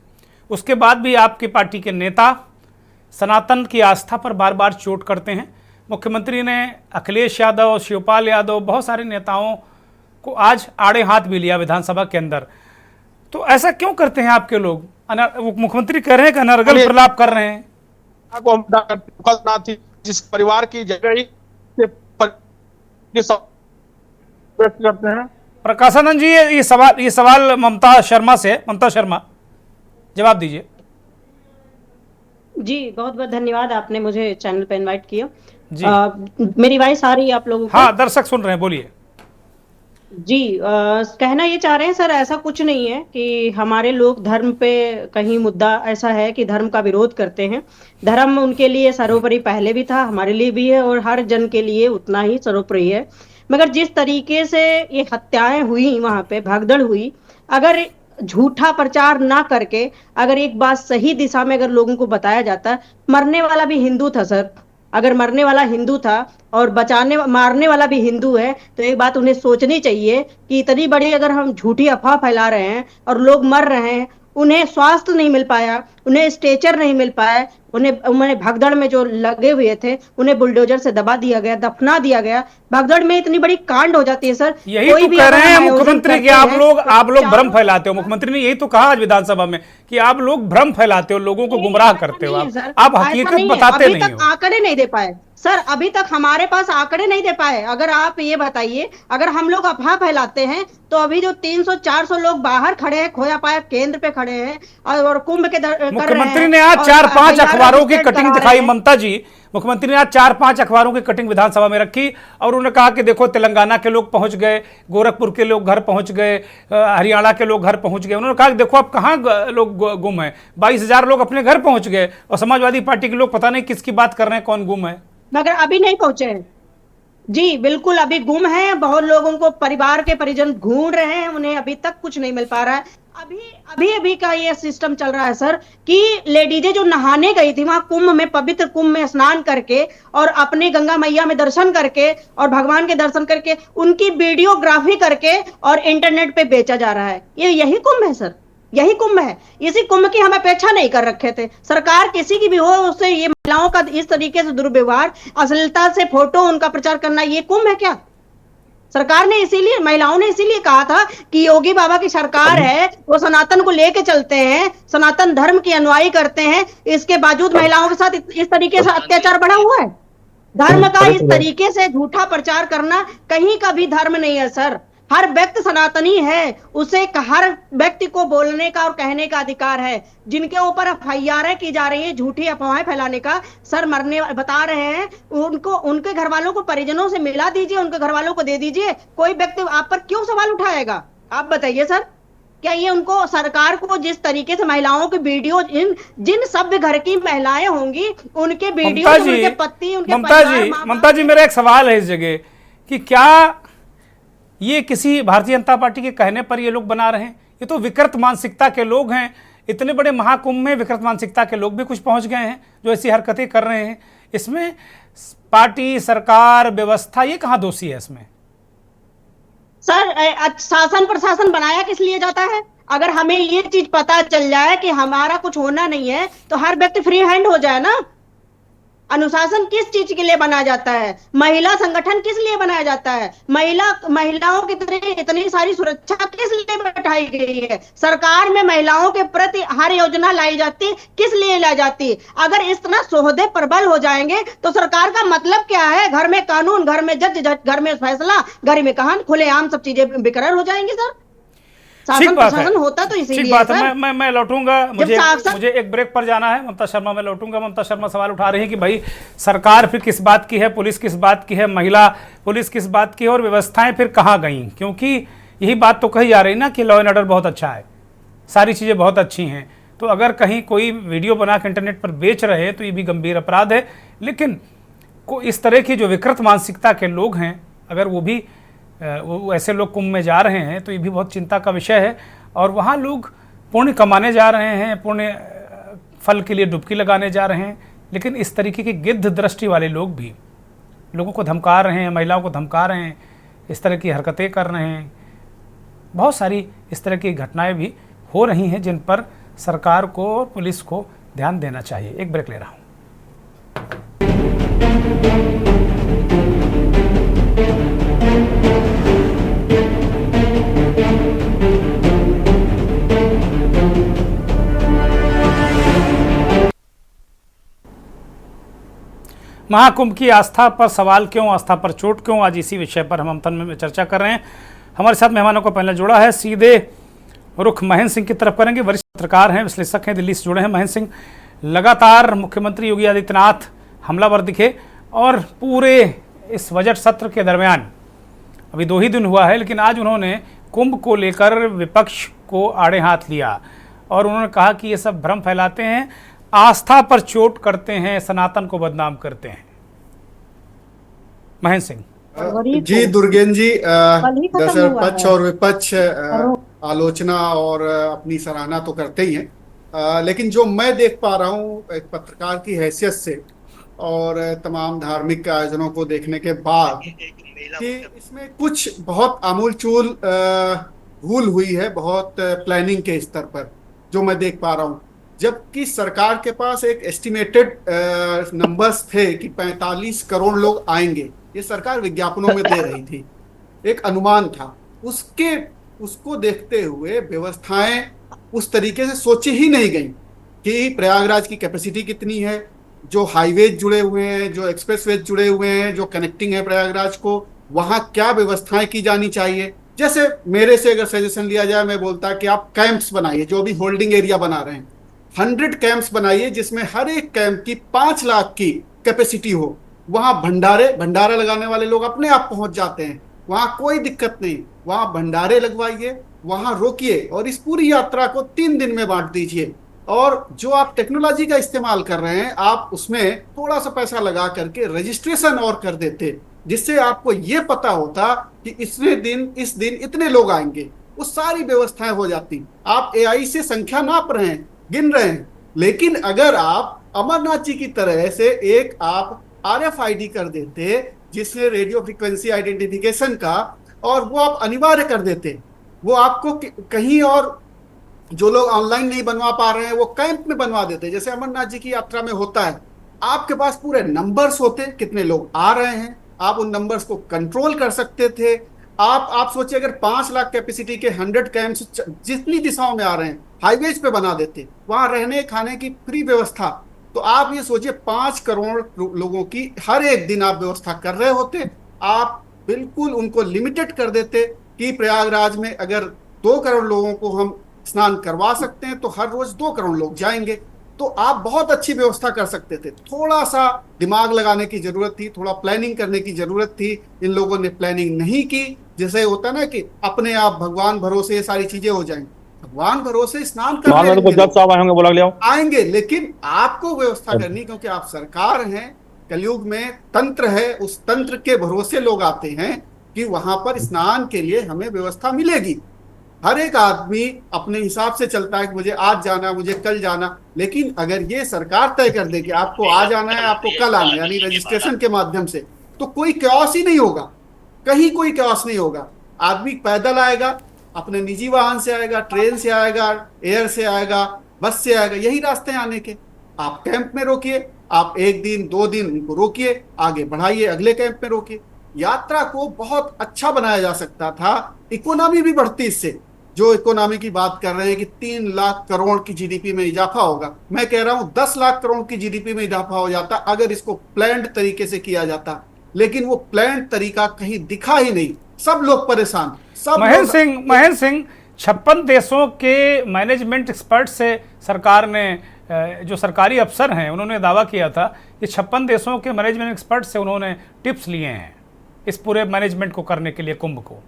उसके बाद भी आपकी पार्टी के नेता सनातन की आस्था पर बार बार चोट करते हैं। मुख्यमंत्री ने अखिलेश यादव, शिवपाल यादव, बहुत सारे नेताओं को आज आड़े हाथ भी लिया विधानसभा के अंदर। तो ऐसा क्यों करते हैं आपके लोग? मुख्यमंत्री कह रहे हैं कि अनर्गल प्रलाप कर रहे हैं। जिस परिवार की जगह ही करते हैं। प्रकाशानंद जी, ये सवाल ममता शर्मा से, ममता शर्मा जवाब दीजिए। जी बहुत बहुत धन्यवाद, आपने मुझे चैनल पे इनवाइट किया जी। मेरी वॉइस आ रही है आप लोगों को? हाँ, दर्शक सुन रहे हैं, बोलिए। जी कहना ये चाह रहे हैं सर, ऐसा कुछ नहीं है कि हमारे लोग धर्म पे कहीं मुद्दा ऐसा है कि धर्म का विरोध करते हैं। धर्म उनके लिए सर्वोपरि पहले भी था, हमारे लिए भी है और हर जन के लिए उतना ही सर्वोपरि है। मगर जिस तरीके से ये हत्याएं हुई, वहां पे भगदड़ हुई, अगर झूठा प्रचार ना करके अगर एक बात सही दिशा में अगर लोगों को बताया जाता, मरने वाला भी हिंदू था सर। अगर मरने वाला हिंदू था और मारने वाला भी हिंदू है, तो एक बात उन्हें सोचनी चाहिए कि इतनी बड़ी अगर हम झूठी अफवाह फैला रहे हैं और लोग मर रहे हैं, उन्हें स्वास्थ्य नहीं मिल पाया, उन्हें स्ट्रेचर नहीं मिल पाया, उन्हें भगदड़ में जो लगे हुए थे उन्हें बुलडोजर से दबा दिया गया, दफना दिया गया। भगदड़ में इतनी बड़ी कांड हो जाती है सर। यही तो कह रहे हैं मुख्यमंत्री कि आप लोग भ्रम फैलाते हो। मुख्यमंत्री ने यही तो कहा आज विधानसभा में कि आप लोग भ्रम फैलाते हो, लोगों को गुमराह करते हो। आप हकीकत बताते नहीं हो। आंकड़े नहीं दे पाए सर, अभी तक हमारे पास आंकड़े नहीं दे पाए। अगर आप ये बताइए, अगर हम लोग अफवाह फैलाते हैं तो अभी जो 300-400 लोग बाहर खड़े हैं, खोया पाया केंद्र पे खड़े हैं और कुंभ के मुख्यमंत्री ने आज 4-5 अखबारों की कटिंग दिखाई। ममता जी, मुख्यमंत्री ने आज 4-5 अखबारों की कटिंग विधानसभा में रखी और उन्होंने कहा कि देखो तेलंगाना के लोग पहुंच गए, गोरखपुर के लोग घर पहुंच गए, हरियाणा के लोग घर पहुंच गए। उन्होंने कहा कि देखो अब कहाँ लोग गुम हैं, 22,000 लोग अपने घर पहुंच गए और समाजवादी पार्टी के लोग पता नहीं किसकी बात कर रहे हैं, कौन गुम है। मगर अभी नहीं पहुंचे हैं जी, बिल्कुल अभी गुम हैं। बहुत लोगों को परिवार के परिजन ढूंढ रहे हैं, उन्हें अभी तक कुछ नहीं मिल पा रहा है। अभी का ये सिस्टम चल रहा है सर कि लेडीजें जो नहाने गई थी वहां कुंभ में, पवित्र कुंभ में स्नान करके और अपने गंगा मैया में दर्शन करके और भगवान के दर्शन करके उनकी वीडियोग्राफी करके और इंटरनेट पे बेचा जा रहा है। यही कुंभ है सर, यही कुंभ है। इसी कुंभ की हम अपेक्षा नहीं कर रखे थे। सरकार किसी की भी हो, उससे ये महिलाओं का इस तरीके से दुर्व्यवहार, अश्लीलता से फोटो उनका प्रचार करना, ये कुंभ है क्या? सरकार ने इसीलिए, महिलाओं ने इसीलिए कहा था कि योगी बाबा की सरकार है, वो सनातन को लेके चलते हैं, सनातन धर्म की अनुयायी करते हैं। इसके बावजूद महिलाओं के साथ इस तरीके से अत्याचार बढ़ा हुआ है। धर्म का इस तरीके से झूठा प्रचार करना कहीं का भी धर्म नहीं है सर। हर व्यक्ति सनातनी है, उसे हर व्यक्ति को बोलने का और कहने का अधिकार है। जिनके ऊपर एफआईआर की जा रही है झूठी अफवाहें फैलाने का, सर मरने बता रहे हैं, उनको, उनके घर वालों को परिजनों से मिला दीजिए, उनके घर वालों को दे दीजिए। कोई व्यक्ति आप पर क्यों सवाल उठाएगा? आप बताइए सर, क्या ये उनको, सरकार को जिस तरीके से महिलाओं के वीडियो, जिन सभ्य घर की महिलाएं होंगी उनके वीडियो, उनके पति, उनके ममता जी, मेरा एक सवाल है इस जगह कि क्या ये किसी भारतीय जनता पार्टी के कहने पर ये लोग बना रहे हैं? ये तो विकृत मानसिकता के लोग हैं। इतने बड़े महाकुंभ में विकृत मानसिकता के लोग भी कुछ पहुंच गए हैं जो ऐसी हरकतें कर रहे हैं। इसमें पार्टी, सरकार, व्यवस्था, ये कहां दोषी है इसमें? सर शासन प्रशासन बनाया किस लिए जाता है? अगर हमें ये चीज पता चल जाए कि हमारा कुछ होना नहीं है तो हर व्यक्ति फ्री हैंड हो जाए ना। अनुशासन किस चीज के लिए बनाया जाता है? महिला संगठन किस लिए बनाया जाता है? महिलाओं की इतनी सारी सुरक्षा किस लिए बैठाई गई है? सरकार में महिलाओं के प्रति हर योजना लाई जाती, किस लिए लाई जाती? अगर इस तरह सोहदे प्रबल हो जाएंगे तो सरकार का मतलब क्या है? घर में कानून, घर में जज, घर में फैसला, घर में कहान, खुलेआम सब चीजें बेकरार हो जाएंगी सर। ठीक शासन बात है, प्रशासन होता तो ठीक इसीलिए बात है। सर। मैं लौटूंगा, मुझे शासन- मुझे एक ब्रेक पर जाना है। ममता शर्मा, मैं लौटूंगा। ममता शर्मा सवाल उठा रही है कि भाई सरकार फिर किस बात की है, पुलिस किस बात की है, महिला पुलिस किस बात की है, और व्यवस्थाएं फिर कहाँ गई? क्योंकि यही बात तो कही जा रही ना कि लॉ एंड ऑर्डर बहुत अच्छा है, सारी चीज़ें बहुत अच्छी हैं। तो अगर कहीं कोई वीडियो बना के इंटरनेट पर बेच रहे हैं तो ये भी गंभीर अपराध है। लेकिन इस तरह की जो विकृत मानसिकता के लोग हैं, अगर वो ऐसे लोग कुंभ में जा रहे हैं तो ये भी बहुत चिंता का विषय है। और वहाँ लोग पुण्य कमाने जा रहे हैं, पुण्य फल के लिए डुबकी लगाने जा रहे हैं। लेकिन इस तरीके के गिद्ध दृष्टि वाले लोग भी लोगों को धमका रहे हैं, महिलाओं को धमका रहे हैं, इस तरह की हरकतें कर रहे हैं। बहुत सारी इस तरह की घटनाएं भी हो रही हैं जिन पर सरकार को और पुलिस को ध्यान देना चाहिए। एक ब्रेक ले रहा हूँ। महाकुंभ की आस्था पर सवाल क्यों, आस्था पर चोट क्यों, आज इसी विषय पर हम मंथन में चर्चा कर रहे हैं। हमारे साथ मेहमानों को पहले जोड़ा है, सीधे रुख महेंद्र सिंह की तरफ करेंगे। वरिष्ठ पत्रकार हैं, विश्लेषक हैं, दिल्ली से जुड़े हैं। महेंद्र सिंह, लगातार मुख्यमंत्री योगी आदित्यनाथ हमलावर दिखे और पूरे इस बजट सत्र के दरमियान, अभी 2 ही दिन हुआ है, लेकिन आज उन्होंने कुंभ को लेकर विपक्ष को आड़े हाथ लिया और उन्होंने कहा कि ये सब भ्रम फैलाते हैं, आस्था पर चोट करते हैं, सनातन को बदनाम करते हैं। महेंद्र सिंह जी, दुर्गेन जी, कल ही खत्म दरअसल हुआ पक्ष है। और विपक्ष आलोचना और अपनी सराहना तो करते ही हैं, लेकिन जो मैं देख पा रहा हूँ एक पत्रकार की हैसियत से और तमाम धार्मिक आयोजनों को देखने के बाद कि इसमें कुछ बहुत आमूलचूल भूल हुई है, बहुत प्लानिंग के स्तर पर जो मैं देख पा रहा हूँ। जबकि सरकार के पास एक एस्टिमेटेड नंबर्स थे कि 45 करोड़ लोग आएंगे, ये सरकार विज्ञापनों में दे रही थी, एक अनुमान था। उसको देखते हुए व्यवस्थाएं उस तरीके से सोची ही नहीं गई कि प्रयागराज की कैपेसिटी कितनी है, जो हाईवेज जुड़े हुए हैं, जो एक्सप्रेसवेज जुड़े हुए हैं, जो कनेक्टिंग है प्रयागराज को, वहां क्या व्यवस्थाएं की जानी चाहिए। जैसे मेरे से अगर सजेशन लिया जाए, मैं बोलता कि आप कैंप्स बनाइए, जो भी होल्डिंग एरिया बना रहे हैं, 100 कैंप्स बनाइए जिसमें हर एक कैंप की 5 लाख की कैपेसिटी हो। वहां भंडारा लगाने वाले लोग अपने आप पहुंच जाते हैं, वहां कोई दिक्कत नहीं। वहां भंडारे लगवाइए, वहां रोकिए और इस पूरी यात्रा को 3 दिन में बांट दीजिए। और जो आप टेक्नोलॉजी का इस्तेमाल कर रहे हैं, आप उसमें थोड़ा सा पैसा लगा करके रजिस्ट्रेशन और कर देते, जिससे आपको ये पता होता कि इस दिन इतने लोग आएंगे, वो सारी व्यवस्थाएं हो जाती। आप एआई से संख्या नाप रहे हैं, गिन रहे हैं, लेकिन अगर आप अमरनाथ जी की तरह से एक आप RFID कर देते, जिससे रेडियो फ्रीक्वेंसी आइडेंटिफिकेशन का, और वो आप अनिवार्य कर देते, वो आपको कहीं और जो लोग ऑनलाइन नहीं बनवा पा रहे हैं वो कैंप में बनवा देते, जैसे अमरनाथ जी की यात्रा में होता है। आपके पास पूरे नंबर्स होते, कितने लोग आ रहे हैं, आप उन नंबर्स को कंट्रोल कर सकते थे। आप सोचिए, अगर 5 लाख कैपेसिटी के 100 कैंप्स जितनी दिशाओं में आ रहे हैं हाईवेज पे बना देते, वहां रहने खाने की फ्री व्यवस्था, तो आप ये सोचिए 5 करोड़ लोगों की हर एक दिन आप व्यवस्था कर रहे होते। आप बिल्कुल उनको लिमिटेड कर देते कि प्रयागराज में अगर 2 करोड़ लोगों को हम स्नान करवा सकते हैं तो हर रोज 2 करोड़ लोग जाएंगे, तो आप बहुत अच्छी व्यवस्था कर सकते थे। थोड़ा सा दिमाग लगाने की जरूरत थी, थोड़ा प्लानिंग करने की जरूरत थी। इन लोगों ने प्लानिंग नहीं की। जैसे होता ना कि अपने आप भगवान भरोसे ये सारी चीजें हो जाएंगी, भगवान भरोसे स्नान करने आएंगे, लेकिन आपको व्यवस्था करनी, क्योंकि आप सरकार हैं, कलयुग में तंत्र है, उस तंत्र के भरोसे लोग आते हैं कि वहां पर स्नान के लिए हमें व्यवस्था मिलेगी। हर एक आदमी अपने हिसाब से चलता है कि मुझे आज जाना, मुझे कल जाना, लेकिन अगर ये सरकार तय कर दे कि आपको आज आना है, आपको कल आना है, यानी रजिस्ट्रेशन के माध्यम से, तो कोई क्योस ही नहीं होगा, कहीं कोई क्योस नहीं होगा। आदमी पैदल आएगा, अपने निजी वाहन से आएगा, ट्रेन से आएगा, एयर से आएगा, बस से आएगा, यही रास्ते आने के। आप कैंप में रोकिए, आप 1 दिन 2 दिन उनको रोकिए, आगे बढ़ाइए, अगले कैंप में रोकिए। यात्रा को बहुत अच्छा बनाया जा सकता था, इकोनॉमी भी बढ़ती इससे। जो इकोनॉमी की बात कर रहे हैं कि 3 लाख करोड़ की जीडीपी में इजाफा होगा, मैं कह रहा हूं 10 लाख करोड़ की जीडीपी में इजाफा हो जाता अगर इसको प्लान्ड तरीके से किया जाता, लेकिन वो प्लान्ड तरीका कहीं दिखा ही नहीं। सब लोग परेशान। सब महेंद्र सिंह, 56 देशों के मैनेजमेंट एक्सपर्ट से सरकार ने, जो सरकारी अफसर हैं उन्होंने दावा किया था कि 56 देशों के मैनेजमेंट एक्सपर्ट से उन्होंने टिप्स लिए हैं इस पूरे मैनेजमेंट को करने के लिए, कुंभ को।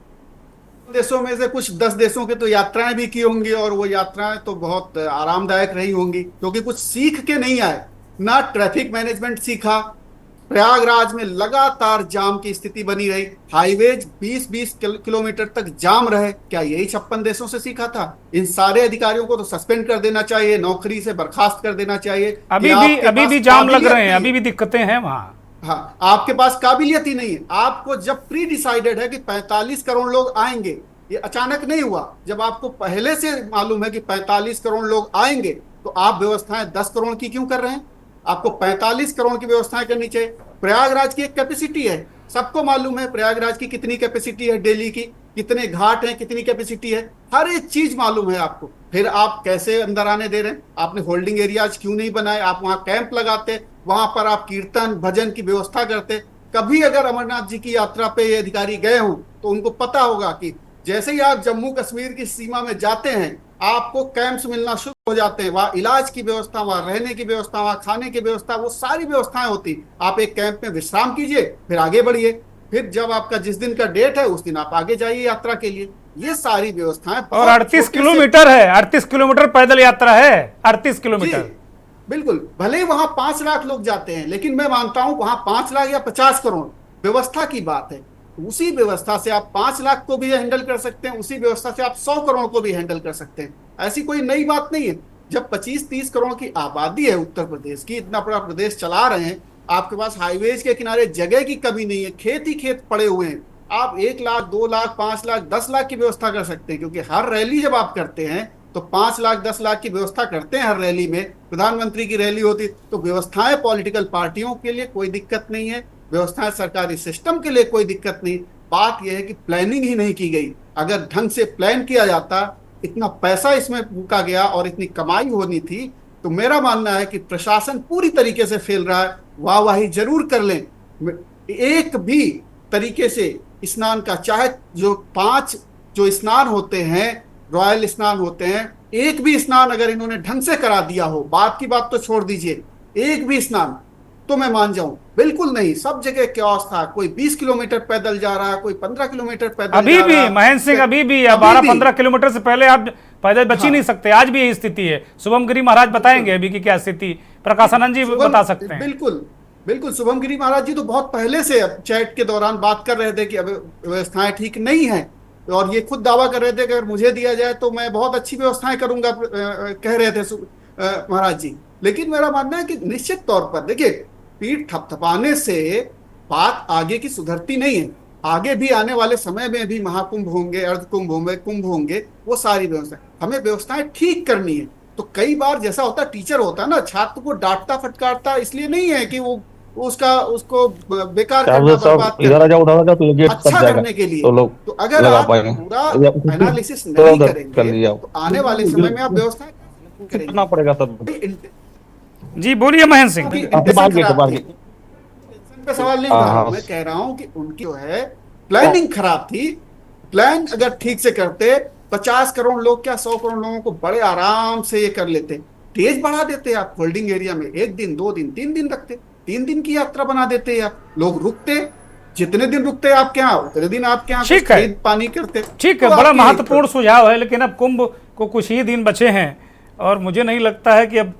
देशों में से कुछ 10 देशों के तो यात्राएं भी की होंगी, और वो यात्राएं तो बहुत आरामदायक रही होंगी, क्योंकि कुछ सीख के नहीं आए। ना ट्रैफिक मैनेजमेंट सीखा, प्रयागराज में लगातार जाम की स्थिति बनी रही, हाईवेज 20-20 किलोमीटर तक जाम रहे। क्या यही 56 देशों से सीखा था? इन सारे अधिकारियों को तो सस्पेंड कर देना चाहिए, नौकरी से बर्खास्त कर देना चाहिए। अभी भी जाम लग रहे हैं, अभी भी दिक्कतें हैं वहां। हाँ, आपके पास काबिलियत ही नहीं है। आपको जब प्री डिसाइडेड है कि 45 करोड़ लोग आएंगे, ये अचानक नहीं हुआ, जब आपको पहले से मालूम है कि 45 करोड़ लोग आएंगे, तो आप व्यवस्थाएं 10 करोड़ की क्यों कर रहे हैं? आपको 45 करोड़ की व्यवस्थाएं करनी चाहिए। प्रयागराज की एक कैपेसिटी है, सबको मालूम है प्रयागराज की कितनी कैपेसिटी है, दिल्ली की कितने घाट हैं, कितनी कैपेसिटी है, हर एक चीज मालूम है आपको। फिर आप कैसे अंदर आने दे रहे हैं? आपने होल्डिंग एरियाज क्यों नहीं बनाए? आप वहां कैंप लगाते, वहां पर आप कीर्तन भजन की व्यवस्था करते। कभी अगर अमरनाथ जी की यात्रा पे ये अधिकारी गए हों तो उनको पता होगा कि जैसे ही आप जम्मू कश्मीर की सीमा में जाते हैं, आपको कैंप्स मिलना शुरू हो जाते हैं। वहां इलाज की व्यवस्था, वहां रहने की व्यवस्था, वहां खाने की व्यवस्था, वो सारी व्यवस्थाएं होती। आप एक कैंप में विश्राम कीजिए, फिर आगे बढ़िए, फिर जब आपका जिस दिन का डेट है उस दिन आप आगे जाइए यात्रा के लिए। ये सारी व्यवस्थाएं, और 38 किलोमीटर है, 38 किलोमीटर पैदल यात्रा है, 38 किलोमीटर। बिल्कुल, भले ही वहां 5 लाख लोग जाते हैं, लेकिन मैं मानता हूं वहां 5 लाख या 50 करोड़ व्यवस्था की बात है। उसी व्यवस्था से आप 5 लाख को भी हैंडल कर सकते हैं, उसी व्यवस्था से आप 100 करोड़ को भी हैंडल कर सकते हैं। ऐसी कोई नई बात नहीं है। जब 25-30 करोड़ की आबादी है उत्तर प्रदेश की, इतना बड़ा प्रदेश चला रहे हैं, आपके पास हाईवेज के किनारे जगह की कमी नहीं है, खेत ही खेत पड़े हुए हैं। आप 1 लाख, 2 लाख, 5 लाख, 10 लाख की व्यवस्था कर सकते हैं, क्योंकि हर रैली जब आप करते हैं तो 5 लाख, 10 लाख की व्यवस्था करते हैं। हर रैली में प्रधानमंत्री की रैली होती, तो व्यवस्थाएं पॉलिटिकल पार्टियों के लिए कोई दिक्कत नहीं है, व्यवस्थाएं सरकारी सिस्टम के लिए कोई दिक्कत नहीं। बात यह है कि प्लानिंग ही नहीं की गई। अगर ढंग से प्लान किया जाता, इतना पैसा इसमें फूका गया और इतनी कमाई होनी थी, तो मेरा मानना है कि प्रशासन पूरी तरीके से फेल रहा है। वाहवाही जरूर कर लें, एक भी तरीके से स्नान का, चाहे जो 5 जो स्नान होते हैं, रॉयल स्नान होते हैं, एक भी स्नान अगर इन्होंने ढंग से करा दिया हो, बात की बात तो छोड़ दीजिए, एक भी स्नान तो मैं मान जाऊं। बिल्कुल नहीं, सब जगह क्योस था, कोई 20 किलोमीटर पैदल जा रहा है, कोई 15 किलोमीटर पैदल अभी जा भी रहा है। महेंद्र सिंह, अभी भी 12-15 किलोमीटर से पहले आप पैदल बच ही नहीं सकते। आज भी यही स्थिति है। शुभम गिरी महाराज बताएंगे अभी की क्या स्थिति, प्रकाशानंद जी बता सकते हैं। बिल्कुल बिल्कुल, शुभम गिरी महाराज जी तो बहुत पहले से चैट के दौरान बात कर रहे थे कि अब व्यवस्थाएं ठीक नहीं है, और ये खुद दावा कर रहे थे कि अगर मुझे दिया जाए तो मैं बहुत अच्छी व्यवस्थाएं करूंगा, कह रहे थे महाराज जी। लेकिन मेरा मानना है कि निश्चित तौर पर देखिए, पीठ थपथपाने से बात आगे की सुधरती नहीं है। आगे भी आने वाले समय में भी महाकुंभ होंगे, अर्धकुंभ होंगे, कुंभ होंगे, वो सारी व्यवस्था हमें व्यवस्थाएं ठीक करनी है। तो कई बार जैसा होता है, टीचर होता है ना, छात्र को डांटता फटकारता इसलिए नहीं है कि वो उसको बेकार करना, बर्बाद करना, अच्छा करने के लिए। तो अगर आप पूरा एनालिसिस नहीं करेंगे तो आने वाले समय में आप व्यवस्था करना पड़ेगा तब। जी बोलिए महेंद्र सिंह। पे सवाल नहीं उठा रहा, मैं कह रहा हूं कि उनकी जो है प्लानिंग खराब थी। प्लान अगर ठीक से करते, 50 करोड़ लोग क्या 100 करोड़ लोगों को बड़े आराम से ये कर लेते। तेज बढ़ा देते आप होल्डिंग एरिया में, 1 दिन, 2 दिन, 3 दिन रखते, 3 दिन की यात्रा बना देते आप। लोग रुकते, जितने दिन रुकते आपके यहाँ उतने दिन आपके यहाँ खरीद पानी करते। ठीक है, बड़ा महत्वपूर्ण सुझाव है, लेकिन अब कुंभ को कुछ ही दिन बचे हैं और मुझे नहीं लगता है कि अब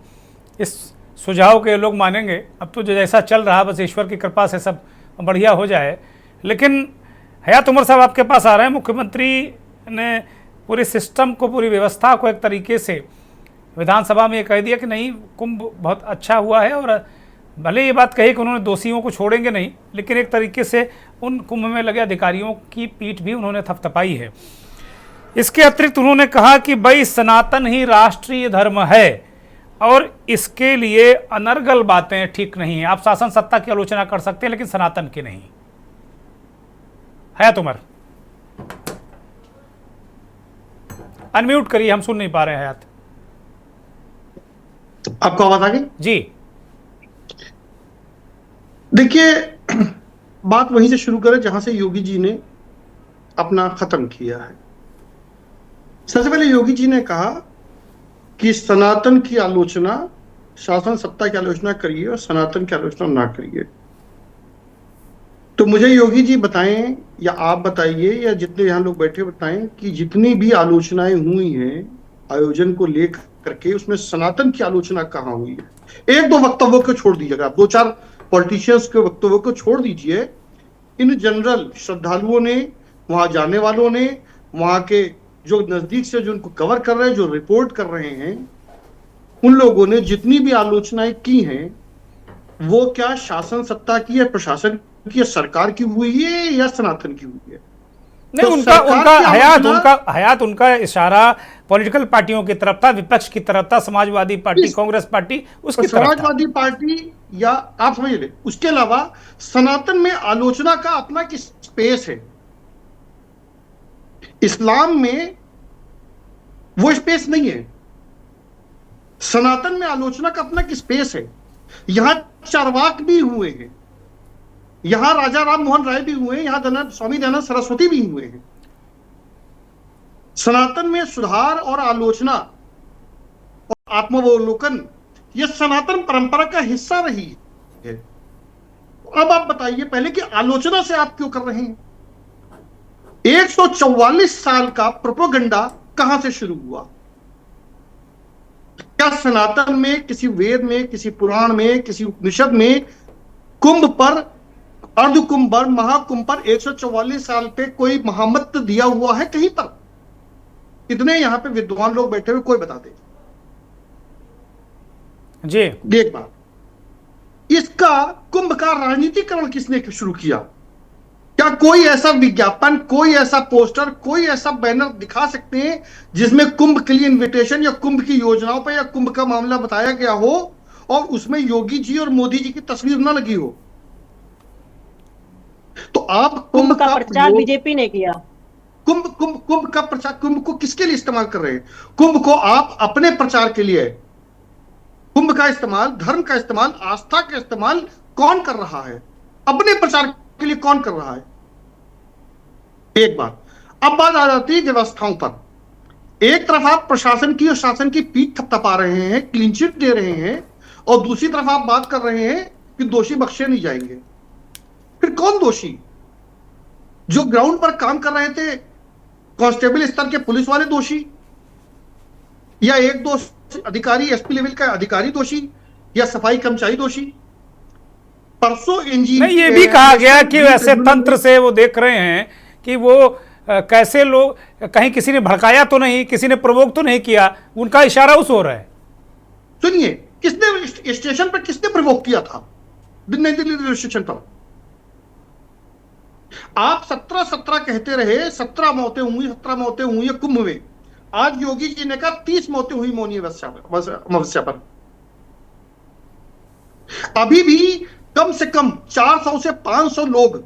इस सुझाव के लोग मानेंगे। अब तो जैसा चल रहा, बस ईश्वर की कृपा से सब बढ़िया हो जाए। लेकिन हयात उमर साहब आपके पास आ रहे हैं। मुख्यमंत्री ने पूरे सिस्टम को, पूरी व्यवस्था को एक तरीके से विधानसभा में ये कह दिया कि नहीं, कुंभ बहुत अच्छा हुआ है, और भले ये बात कही कि उन्होंने दोषियों को छोड़ेंगे नहीं, लेकिन एक तरीके से उन कुंभ में लगे अधिकारियों की पीठ भी उन्होंने थपथपाई है। इसके अतिरिक्त उन्होंने कहा कि भाई सनातन ही राष्ट्रीय धर्म है और इसके लिए अनर्गल बातें ठीक नहीं है। आप शासन सत्ता की आलोचना कर सकते हैं, लेकिन सनातन की नहीं। हयात उमर, अनम्यूट करिए, हम सुन नहीं पा रहे हैं। हयात, आपको आवाज आ गई? जी देखिए, बात वहीं से शुरू करें जहां से योगी जी ने अपना खत्म किया है। सबसे पहले योगी जी ने कहा कि सनातन की आलोचना, शासन सत्ता की आलोचना करिए और सनातन की आलोचना ना करिए। तो मुझे योगी जी बताएं या आप बताइए या जितने यहाँ लोग बैठे बताएं कि जितनी भी आलोचनाएं हुई हैं आयोजन को लेकर करके, उसमें सनातन की आलोचना कहाँ हुई है? एक दो वक्तव्यों को छोड़ दीजिएगा, दो चार पॉलिटिशियंस के वक्तव्यों को छोड़ दीजिए। इन जनरल श्रद्धालुओं ने, वहां जाने वालों ने, वहां के जो नजदीक से जो उनको कवर कर रहे हैं, जो रिपोर्ट कर रहे हैं, उन लोगों ने जितनी भी आलोचनाएं की हैं वो क्या शासन सत्ता की या प्रशासन की या सरकार की हुई है या सनातन की हुई है? नहीं, तो उनका हयात उनका इशारा पॉलिटिकल पार्टियों की तरफ था, विपक्ष की तरफ था, समाजवादी पार्टी, कांग्रेस पार्टी उसकी तरफ था। समाजवादी पार्टी या आप समझ ले, उसके अलावा सनातन में आलोचना का अपना की स्पेस है। इस्लाम में वो स्पेस नहीं है। सनातन में आलोचना का अपना की स्पेस है। यहां चारवाक भी हुए हैं, यहां राजा राम मोहन राय भी हुए हैं, यहां स्वामी दयानंद सरस्वती भी हुए हैं। सनातन में सुधार और आलोचना और आत्मावलोकन यह सनातन परंपरा का हिस्सा रही है। अब आप बताइए पहले कि आलोचना से आप क्यों कर रहे हैं? 144 साल का प्रोपेगेंडा कहां से शुरू हुआ? क्या सनातन में, किसी वेद में, किसी पुराण में, किसी उपनिषद में कुंभ पर, अर्धकुंभ पर, महाकुंभ पर 144 साल पे कोई महामंत्र दिया हुआ है कहीं पर? इतने यहां पे विद्वान लोग बैठे हुए, कोई बता दे जी। देख बात, इसका कुंभ का राजनीतिकरण किसने शुरू किया? क्या कोई ऐसा विज्ञापन, कोई ऐसा पोस्टर, कोई ऐसा बैनर दिखा सकते हैं जिसमें कुंभ के लिए इन्विटेशन या कुंभ की योजनाओं पर या कुंभ का मामला बताया गया हो और उसमें योगी जी और मोदी जी की तस्वीर ना लगी हो? तो आप कुंभ का प्रचार बीजेपी ने किया। कुंभ का प्रचार, कुंभ को किसके लिए इस्तेमाल कर रहे हैं? कुंभ को आप अपने प्रचार के लिए, कुंभ का इस्तेमाल, धर्म का इस्तेमाल, आस्था का इस्तेमाल कौन कर रहा है? अपने प्रचार के लिए कौन कर रहा है? एक बात। अब बात आ जाती है व्यवस्थाओं पर। एक तरफ आप प्रशासन की और शासन की पीठ थपथपा रहे हैं, क्लीन चिट दे रहे हैं, और दूसरी तरफ आप बात कर रहे हैं कि दोषी बख्शे नहीं जाएंगे। फिर कौन दोषी? जो ग्राउंड पर काम कर रहे थे, कांस्टेबल स्तर के पुलिस वाले दोषी, या एक दो अधिकारी, एसपी लेवल का अधिकारी दोषी, या सफाई कर्मचारी दोषी? परसों इंजीनियर, नहीं, ये भी कहा गया कि वैसे तंत्र से वो देख रहे हैं कि वो कैसे लोग, कहीं किसी ने भड़काया तो नहीं, किसी ने प्रोवोक तो नहीं किया, उनका इशारा उस हो रहा है। सुनिए, किसने स्टेशन पर किसने प्रोवोक किया था? नई दिल्ली रेलवे स्टेशन पर आप 17 कहते रहे, 17 मौतें हुई, 17 मौतें हुई है कुंभ में। आज योगी जी ने कहा 30 मौतें हुई मौनी अमावस्या पर। अभी भी कम से कम 400 से 500 लोग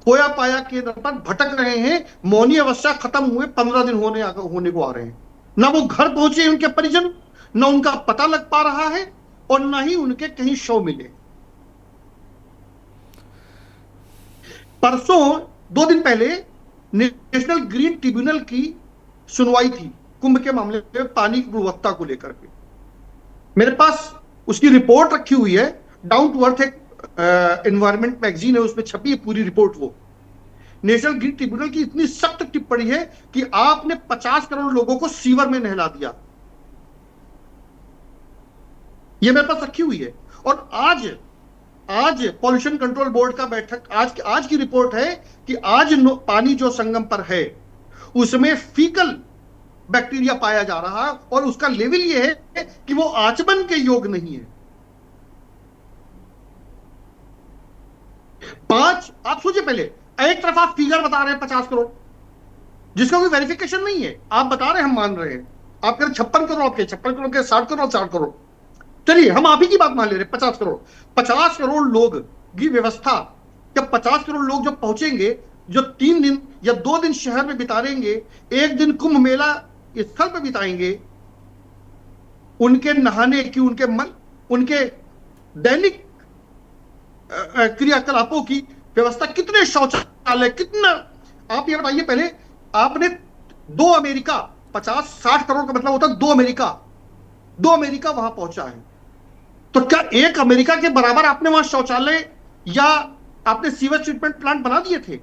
खोया पाया केंद्र पर भटक रहे हैं। मौनी अमावस्या खत्म हुए 15 दिन होने को आ रहे हैं। ना वो घर पहुंचे उनके परिजन, ना उनका पता लग पा रहा है, और ना ही उनके कहीं शव मिले। परसों 2 दिन पहले नेशनल ग्रीन ट्रिब्यूनल की सुनवाई थी कुंभ के मामले में, पानी की गुणवत्ता को लेकर के। मेरे पास उसकी रिपोर्ट रखी हुई है, डाउन टू अर्थ एक एनवायरमेंट मैगजीन है, उसमें छपी है पूरी रिपोर्ट। वो नेशनल ग्रीन ट्रिब्यूनल की इतनी सख्त टिप्पणी है कि आपने 50 करोड़ लोगों को सीवर में नहला दिया। ये मेरे पास रखी हुई है। और आज पॉल्यूशन कंट्रोल बोर्ड का बैठक, आज की रिपोर्ट है कि आज पानी जो संगम पर है उसमें फीकल बैक्टीरिया पाया जा रहा है, और उसका लेवल ये है कि वो आचमन के योग नहीं है। 5, आप सोचिए, पहले एक तरफ आप फिगर बता रहे हैं 50 करोड़, जिसका कोई वेरिफिकेशन नहीं है। आप बता रहे हैं, हम मान रहे हैं, आप कह रहे 56 करोड़ के 56 करोड़ के 60 करोड़ 60 करोड़, चलिए हम आप ही की बात मान ले रहे हैं। 50 करोड़ लोग की व्यवस्था, जब 50 करोड़ लोग जब पहुंचेंगे, जो 3 दिन या 2 दिन शहर में बिताएंगे, 1 दिन कुंभ मेला स्थल पर बिताएंगे, उनके नहाने की, उनके दैनिक क्रियाकलापों की व्यवस्था, कितने शौचालय, कितना, आप ये बताइए। पहले आपने 2 अमेरिका 50-60 करोड़ का मतलब होता है 2 अमेरिका वहां पहुंचा है। तो क्या 1 अमेरिका के बराबर आपने वहां शौचालय या आपने सीवेज ट्रीटमेंट प्लांट बना दिए थे?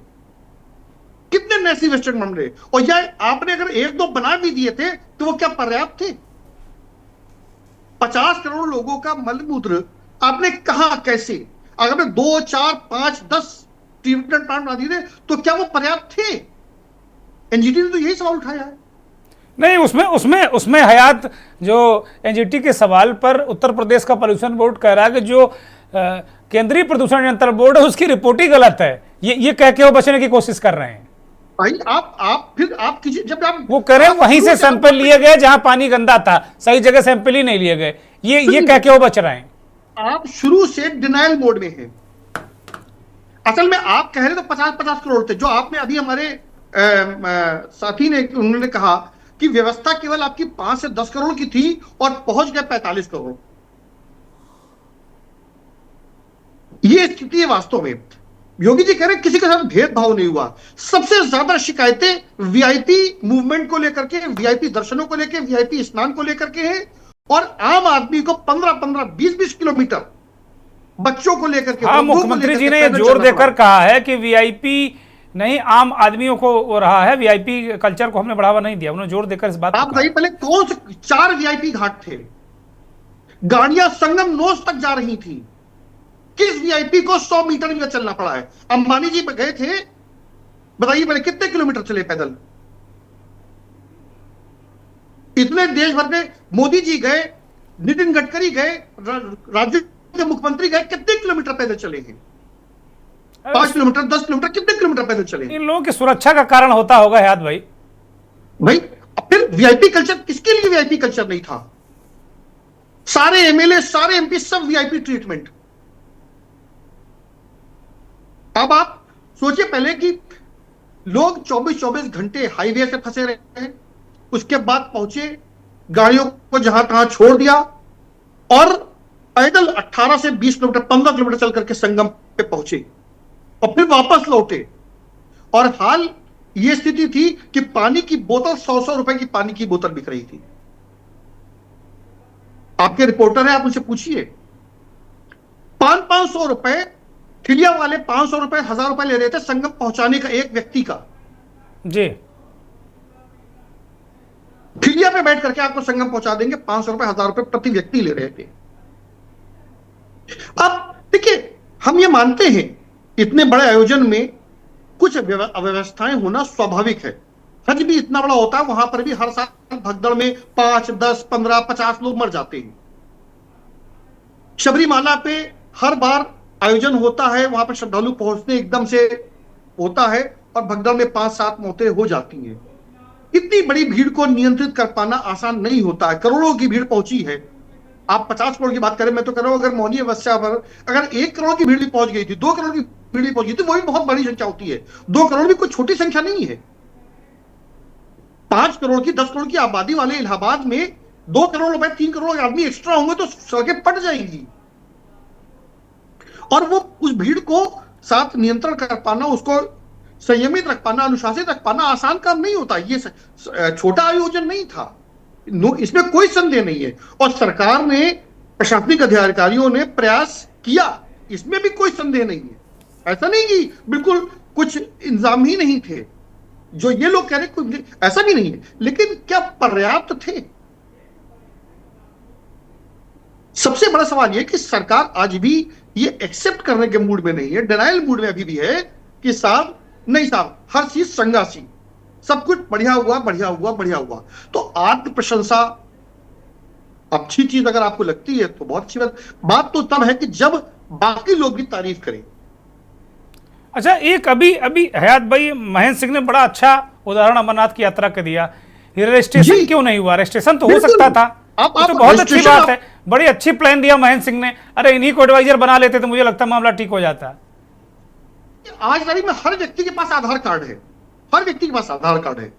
कितने नए सीवेज ट्रीटमेंट बन रहे? और या आपने अगर 1-2 बना भी दिए थे तो वो क्या पर्याप्त थे? 50 करोड़ लोगों का मलमूत्र आपने कहा कैसे? अगर आपने 2, 4, 5, 10 ट्रीटमेंट प्लांट बना दिए तो क्या वो पर्याप्त थे? एनजीटी ने तो यही सवाल उठाया है। नहीं, उसमें हयात जो एनजीटी के सवाल पर उत्तर प्रदेश का पोल्यूशन बोर्ड कह रहा है कि जो केंद्रीय प्रदूषण नियंत्रण बोर्ड है उसकी रिपोर्ट ही गलत है, ये कह के वो बचने की कोशिश कर रहे हैं। भाई आप जब आप वो करें वहीं से सैंपल लिए गए जहां पानी गंदा था, सही जगह सैंपल ही नहीं लिए गए, ये कह के वो बच रहे हैं। आप शुरू से डिनाइल मोड में हैं। असल में आप कह रहे तो 50 करोड़ थे, जो आपने अभी हमारे साथी ने उन्होंने कहा कि व्यवस्था केवल आपकी 5 से 10 करोड़ की थी और पहुंच गए 45 करोड़। ये स्थिति है वास्तव में। योगी जी कह रहे किसी के साथ भेदभाव नहीं हुआ। सबसे ज्यादा शिकायतें वीआईपी मूवमेंट को लेकर के, वीआईपी दर्शनों को लेकर, वीआईपी स्नान को लेकर के हैं, और आम आदमी को 15-15, 20-20 किलोमीटर बच्चों को लेकर के। हाँ, मुख्यमंत्री जी ने जोर देकर कहा है कि वीआईपी नहीं, आम आदमियों को हो रहा है, वीआईपी कल्चर को हमने बढ़ावा नहीं दिया। उन्होंने जोर देकर इस बात आप बताइए पहले कौन से 4 वीआईपी घाट थे? गाड़ियां संगम नोज तक जा रही थी। किस वीआईपी को 100 मीटर में चलना पड़ा है? अंबानी जी गए थे, बताइए पहले कितने किलोमीटर चले पैदल? इतने देश भर में मोदी जी गए, नितिन गडकरी गए, राज्य के मुख्यमंत्री गए, कितने किलोमीटर पैदल चले हैं? 5 किलोमीटर, 10 किलोमीटर, कितने किलोमीटर पैदल चले? इन लोगों की सुरक्षा का कारण होता होगा हयात भाई। फिर वीआईपी कल्चर किसके लिए वीआईपी कल्चर नहीं था? सारे एमएलए, सारे एमपी, सब वीआईपी ट्रीटमेंट। अब आप सोचिए पहले कि लोग 24-24 घंटे हाईवे से फंसे रहे हैं, उसके बाद पहुंचे, गाड़ियों को जहां तहां छोड़ दिया और पैदल 18 से 20 किलोमीटर, 15 किलोमीटर चल करके संगम पे पहुंचे और फिर वापस लौटे। और हाल ये स्थिति थी कि पानी की बोतल 100-100 रुपए की पानी की बोतल बिक रही थी। आपके रिपोर्टर है, आप उनसे पूछिए। 500-500 रुपए ठिलिया वाले 500 रुपए, 1000 रुपए ले रहे थे संगम पहुंचाने का, एक व्यक्ति का। जी, ठिलिया पे बैठ करके आपको संगम पहुंचा देंगे, 500 रुपए, 1000 रुपए प्रति व्यक्ति ले रहे थे। अब देखिए, हम ये मानते हैं इतने बड़े आयोजन में कुछ अव्यवस्थाएं होना स्वाभाविक है। हज भी इतना बड़ा होता है, वहां पर भी हर साल भगदड़ में 5, 10, 15, 50 लोग मर जाते हैं। शबरीमाला पे हर बार आयोजन होता है, वहां पर श्रद्धालु पहुंचते एकदम से होता है और भगदड़ में 5-7 मौतें हो जाती हैं। इतनी बड़ी भीड़ को नियंत्रित कर पाना आसान नहीं होता है। करोड़ों की भीड़ पहुंची है। आप 50 करोड़ की बात करें, मैं तो कह रहा हूं अगर मौनी अवस्था पर अगर 1 करोड़ की भीड़ भी पहुंच गई थी, 2 करोड़ की भीड़ भी पहुंच गई थी, वो भी बहुत बड़ी संख्या होती है। 2 करोड़ भी कोई छोटी संख्या नहीं है। 5 करोड़ की, 10 करोड़ की आबादी वाले इलाहाबाद में 2 करोड़ रुपए, 3 करोड़ आदमी एक्स्ट्रा होंगे तो सड़कें फट जाएंगी। और वो उस भीड़ को साथ नियंत्रण कर पाना, उसको संयमित रख पाना, अनुशासित रख पाना आसान काम नहीं होता। ये छोटा आयोजन नहीं था, इसमें कोई संदेह नहीं है। और सरकार ने, प्रशासनिक अधिकारियों ने प्रयास किया, इसमें भी कोई संदेह नहीं है। ऐसा नहीं कि बिल्कुल कुछ इंतजाम ही नहीं थे, जो ये लोग कह रहे, ऐसा भी नहीं है। लेकिन क्या पर्याप्त थे? सबसे बड़ा सवाल यह कि सरकार आज भी ये एक्सेप्ट करने के मूड में नहीं है, डिनाइल मूड में अभी भी है कि साहब नहीं साहब, हर चीज संगासी, सब कुछ बढ़िया हुआ, बढ़िया हुआ, बढ़िया हुआ। तो आत्म प्रशंसा अच्छी चीज अगर आपको लगती है तो बहुत अच्छी बात तो तब है कि जब बाकी लोग भी तारीफ करें। अच्छा, एक अभी हयात भाई, महेंद्र सिंह ने बड़ा अच्छा उदाहरण अमरनाथ की यात्रा का दिया। रजिस्ट्रेशन क्यों नहीं हुआ? रजिस्ट्रेशन तो हो सकता था। तो बहुत अच्छी बात है, बड़ी अच्छी प्लान दिया महेंद्र सिंह ने। अरे इन्हीं को एडवाइजर बना लेते तो मुझे लगता है मामला ठीक हो जाता। आज तारीख में हर व्यक्ति के पास आधार कार्ड है, हर व्यक्ति के पास आधार कार्ड है।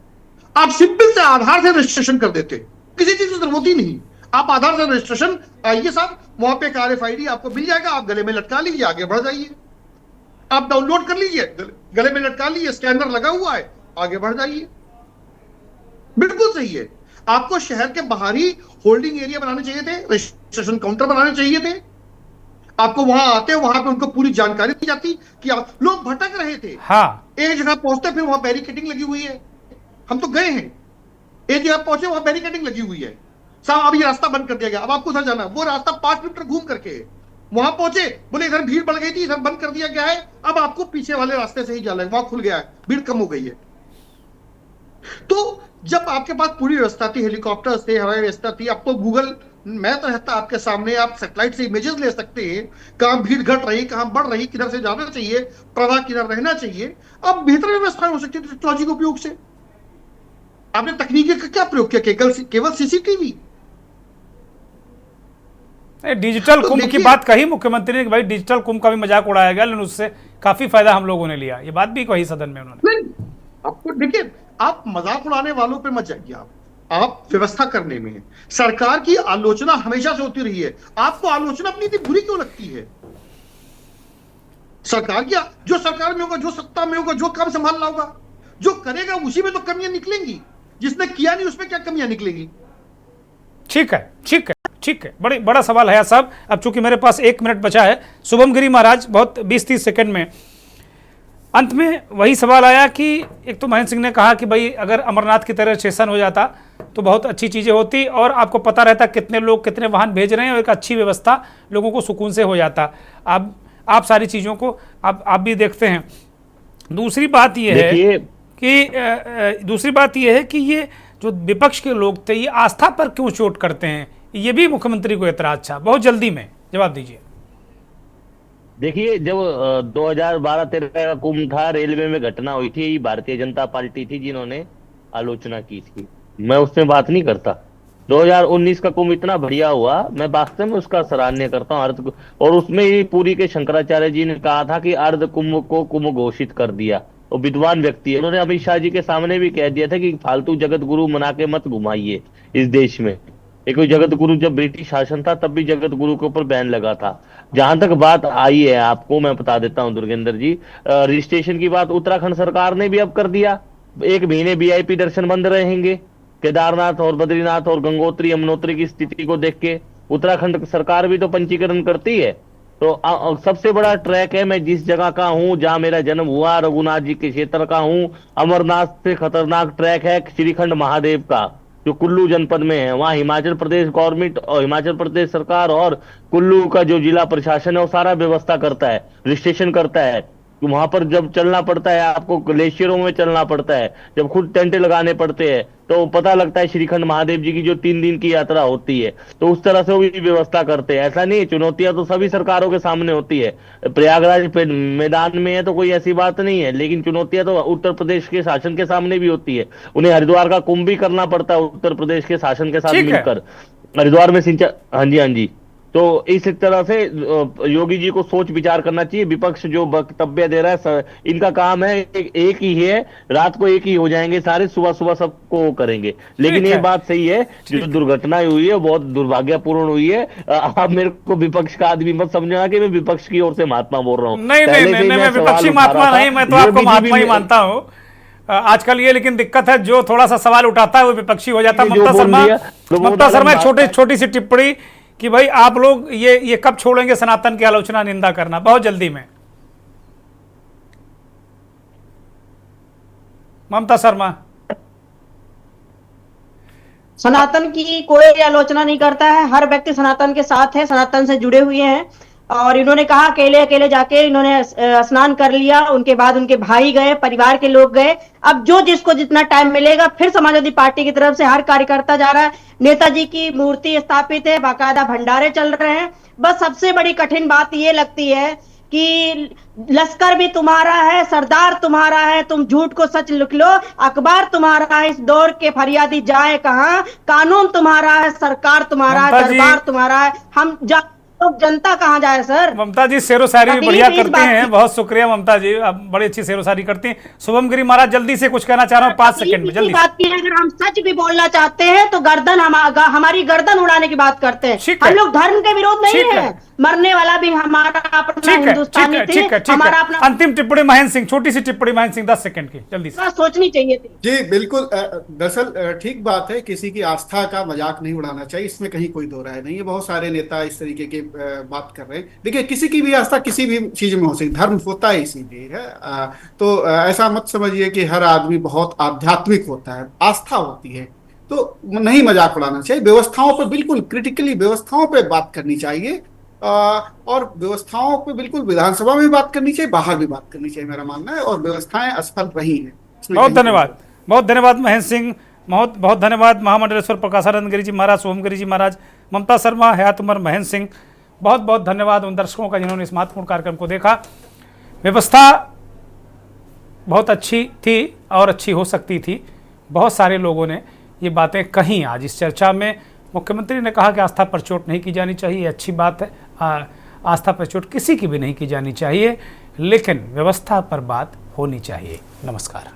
आप सिंपल से आधार से रजिस्ट्रेशन कर देते, किसी चीज की जरूरत ही नहीं। आप आधार से रजिस्ट्रेशन, आइए साहब, वहां पे RFID आपको मिल जाएगा, आप गले में लटका लीजिए, आगे बढ़ जाइए। आप डाउनलोड कर लीजिए, गले में लटका लीजिए, स्कैनर लगा हुआ है, आगे बढ़ जाइए। बिल्कुल सही है। आपको शहर के बाहर ही होल्डिंग एरिया बनाने चाहिए थे, रजिस्ट्रेशन काउंटर बनाने चाहिए थे। आपको वहां आते, वहां पे उनको पूरी जानकारी दी जाती कि आप लोग भटक रहे थे। हाँ, एक जगह पहुंचते, फिर वहां बैरिकेडिंग लगी हुई है। हम तो गए हैं, एक जगह पहुंचे, वहां बैरिकेडिंग लगी हुई है, साहब अब ये रास्ता बंद कर दिया गया, अब आपको उधर जाना। वो रास्ता 5 किलोमीटर घूम करके वहां पहुंचे, बोले इधर भीड़ बढ़ गई थी, इधर बंद कर दिया गया है, अब आपको पीछे वाले रास्ते से ही जाना है, वहां खुल गया है, भीड़ कम हो गई है। तो जब आपके पास पूरी व्यवस्था थी, हेलीकॉप्टर से हवाई व्यवस्था थी, अब तो गूगल मैप रहता आपके सामने, आप सैटेलाइट से इमेजेस ले सकते हैं, कहां भीड़ घट रही, कहां बढ़ रही, किधर से जाना चाहिए, प्रवाह किधर रहना चाहिए। अब बेहतर व्यवस्था हो सकती है टेक्नोलॉजी के उपयोग से। आपने तकनीकी का क्या प्रयोग किया? केवल सीसीटीवी। डिजिटल तो कुंभ की बात कही मुख्यमंत्री ने कि भाई डिजिटल कुंभ का भी मजाक उड़ाया गया, लेकिन उससे काफी फायदा हम लोगों ने लिया। ये बात भी कही सदन में उन्होंने। नहीं, आपको देखिए, आप मजाक उड़ाने वालों पे मत जाइए। आप व्यवस्था करने में सरकार की आलोचना हमेशा से होती रही है। आपको आलोचना अपनी इतनी बुरी क्यों लगती है? सरकार की, जो सरकार में होगा, जो सत्ता में होगा, जो काम संभालना होगा, जो करेगा उसी में तो कमियां निकलेंगी। जिसने किया नहीं उसमें क्या कमियां निकलेंगी? ठीक है, ठीक है, ठीक है। बड़ा सवाल है साहब। अब चूंकि मेरे पास 1 मिनट बचा है, शुभम गिरी महाराज बहुत 20-30 सेकंड में अंत में वही सवाल आया कि एक तो महेंद्र सिंह ने कहा कि भाई अगर अमरनाथ की तरह स्टेशन हो जाता तो बहुत अच्छी चीज़ें होती और आपको पता रहता कितने लोग कितने वाहन भेज रहे हैं और एक अच्छी व्यवस्था लोगों को सुकून से हो जाता। अब आप सारी चीज़ों को आप भी देखते हैं। दूसरी बात यह है कि ये जो विपक्ष के लोग थे ये आस्था पर क्यों चोट करते हैं, ये भी मुख्यमंत्री को एतराज था। बहुत जल्दी में जवाब दीजिए। देखिए, जब 2012-13 का कुंभ था, रेलवे में घटना हुई थी, भारतीय जनता पार्टी थी जिन्होंने आलोचना की थी, मैं उसमें बात नहीं करता। 2019 का कुंभ इतना बढ़िया हुआ, मैं वास्तव में उसका सराहनीय करता हूँ। और उसमें ही पूरी के शंकराचार्य जी ने कहा था कि अर्ध कुंभ को कुंभ घोषित कर दिया। वो विद्वान व्यक्ति है, उन्होंने अमित शाह जी के सामने भी कह दिया था कि फालतू जगत गुरु मना के मत घुमाइए इस देश में। एक जगत गुरु, जब ब्रिटिश शासन था तब भी जगत गुरु के ऊपर बैन लगा था। जहां तक बात आई है, आपको मैं बता देता हूं दुर्गेंद्र जी, रजिस्ट्रेशन की बात उत्तराखंड सरकार ने भी अब कर दिया। 1 महीने VIP दर्शन बंद रहेंगे। केदारनाथ और बद्रीनाथ और गंगोत्री यमुनोत्री की स्थिति को देख के उत्तराखंड सरकार भी तो पंजीकरण करती है। तो सबसे बड़ा ट्रैक है, मैं जिस जगह का हूं, जहां मेरा जन्म हुआ, रघुनाथ जी के क्षेत्र का हूं, अमरनाथ से खतरनाक ट्रैक है श्रीखंड महादेव का, जो कुल्लू जनपद में है। वहां हिमाचल प्रदेश गवर्नमेंट और हिमाचल प्रदेश सरकार और कुल्लू का जो जिला प्रशासन है वो सारा व्यवस्था करता है, रजिस्ट्रेशन करता है। तो वहां पर जब चलना पड़ता है, आपको ग्लेशियरों में चलना पड़ता है, जब खुद टेंट लगाने पड़ते हैं, तो पता लगता है श्रीखंड महादेव जी की जो 3 दिन की यात्रा होती है। तो उस तरह से वो भी व्यवस्था करते हैं। ऐसा नहीं है, चुनौतियां तो सभी सरकारों के सामने होती है। प्रयागराज मैदान में है तो कोई ऐसी बात नहीं है, लेकिन चुनौतियां तो उत्तर प्रदेश के शासन के सामने भी होती है। उन्हें हरिद्वार का कुंभ भी करना पड़ता है उत्तर प्रदेश के शासन के साथ मिलकर। हरिद्वार में सिंचाई, हाँ जी। तो इस तरह से योगी जी को सोच विचार करना चाहिए। विपक्ष जो वक्तव्य दे रहा है, इनका काम है एक ही है, रात को एक ही हो जाएंगे सारे, सुबह सबको करेंगे। लेकिन ये बात सही है, जो दुर्घटना हुई है बहुत दुर्भाग्यपूर्ण हुई है। आप मेरे को विपक्ष का आदमी मत समझना कि मैं विपक्ष की ओर से महात्मा बोल रहा हूँ। नहीं, मैं विपक्षी महात्मा नहीं, मैं तो आपको महात्मा ही मानता हूँ आजकल ये। लेकिन दिक्कत है, जो थोड़ा सा सवाल उठाता है वो विपक्षी हो जाता है। ममता शर्मा छोटी सी टिप्पणी कि भाई आप लोग ये कब छोड़ेंगे सनातन की आलोचना निंदा करना, बहुत जल्दी में। ममता शर्मा। सनातन की कोई आलोचना नहीं करता है, हर व्यक्ति सनातन के साथ है, सनातन से जुड़े हुए हैं। और इन्होंने कहा अकेले जाके इन्होंने स्नान कर लिया, उनके बाद उनके भाई गए, परिवार के लोग गए। अब जो जिसको जितना टाइम मिलेगा, फिर समाजवादी पार्टी की तरफ से हर कार्यकर्ता जा रहा है। नेताजी की मूर्ति स्थापित है, बाकायदा भंडारे चल रहे हैं। बस सबसे बड़ी कठिन बात ये लगती है कि लश्कर भी तुम्हारा है, सरदार तुम्हारा है, तुम झूठ को सच लिख लो, अखबार तुम्हारा है, इस दौर के फरियादी जाए कहां, कानून तुम्हारा है, सरकार तुम्हारा है, दरबार तुम्हारा है, हम तो जनता कहां जाए सर। ममता जी शेरो शायरी भी बढ़िया करते हैं, बहुत शुक्रिया ममता जी, आप बड़ी अच्छी शेरो शायरी करती हैं। शुभम गिरी महाराज जल्दी से कुछ कहना चाह रहा हूँ, 5 सेकंड में जल्दी। बात की अगर हम सच भी बोलना चाहते हैं तो हमारी गर्दन उड़ाने की बात करते हैं। हम लोग धर्म के विरोध नहीं है, मरने वाला भी हमारा अपना ठीक है, हिंदुस्तानी थे, हमारा अपना। अंतिम टिप्पणी महेंद्र सिंह, छोटी सी टिप्पणी महेंद्र सिंह, 10 सेकंड की, जल्दी से। सोचनी चाहिए थी। जी बिल्कुल, दरअसल ठीक बात है, किसी की आस्था का मजाक नहीं उड़ाना चाहिए, इसमें कहीं कोई दो राय नहीं है। बहुत सारे नेता इस तरीके की बात कर रहे हैं। देखिए, किसी की भी आस्था किसी भी चीज में हो सकती, धर्म होता है इसीलिए है। तो ऐसा मत समझिए कि हर आदमी बहुत आध्यात्मिक होता है, आस्था होती है, तो नहीं मजाक उड़ाना चाहिए। व्यवस्थाओं पर बिल्कुल क्रिटिकली व्यवस्थाओं पर बात करनी चाहिए, और व्यवस्थाओं पे बिल्कुल विधानसभा में भी बात करनी चाहिए, बाहर भी बात करनी चाहिए, मेरा मानना है। और व्यवस्थाएं असफल रही हैं। बहुत धन्यवाद, बहुत धन्यवाद महेंद्र सिंह, बहुत बहुत धन्यवाद महामंडलेश्वर प्रकाशानंद गिरी जी महाराज, सोम गिरी जी महाराज, ममता शर्मा, हयात उमर, महेंद्र सिंह, बहुत बहुत धन्यवाद उन दर्शकों का जिन्होंने इस महत्वपूर्ण कार्यक्रम को देखा। व्यवस्था बहुत अच्छी थी और अच्छी हो सकती थी। बहुत सारे लोगों ने ये बातें कही आज इस चर्चा में। मुख्यमंत्री ने कहा कि आस्था पर चोट नहीं की जानी चाहिए, अच्छी बात है। आस्था पर चोट किसी की भी नहीं की जानी चाहिए, लेकिन व्यवस्था पर बात होनी चाहिए। नमस्कार।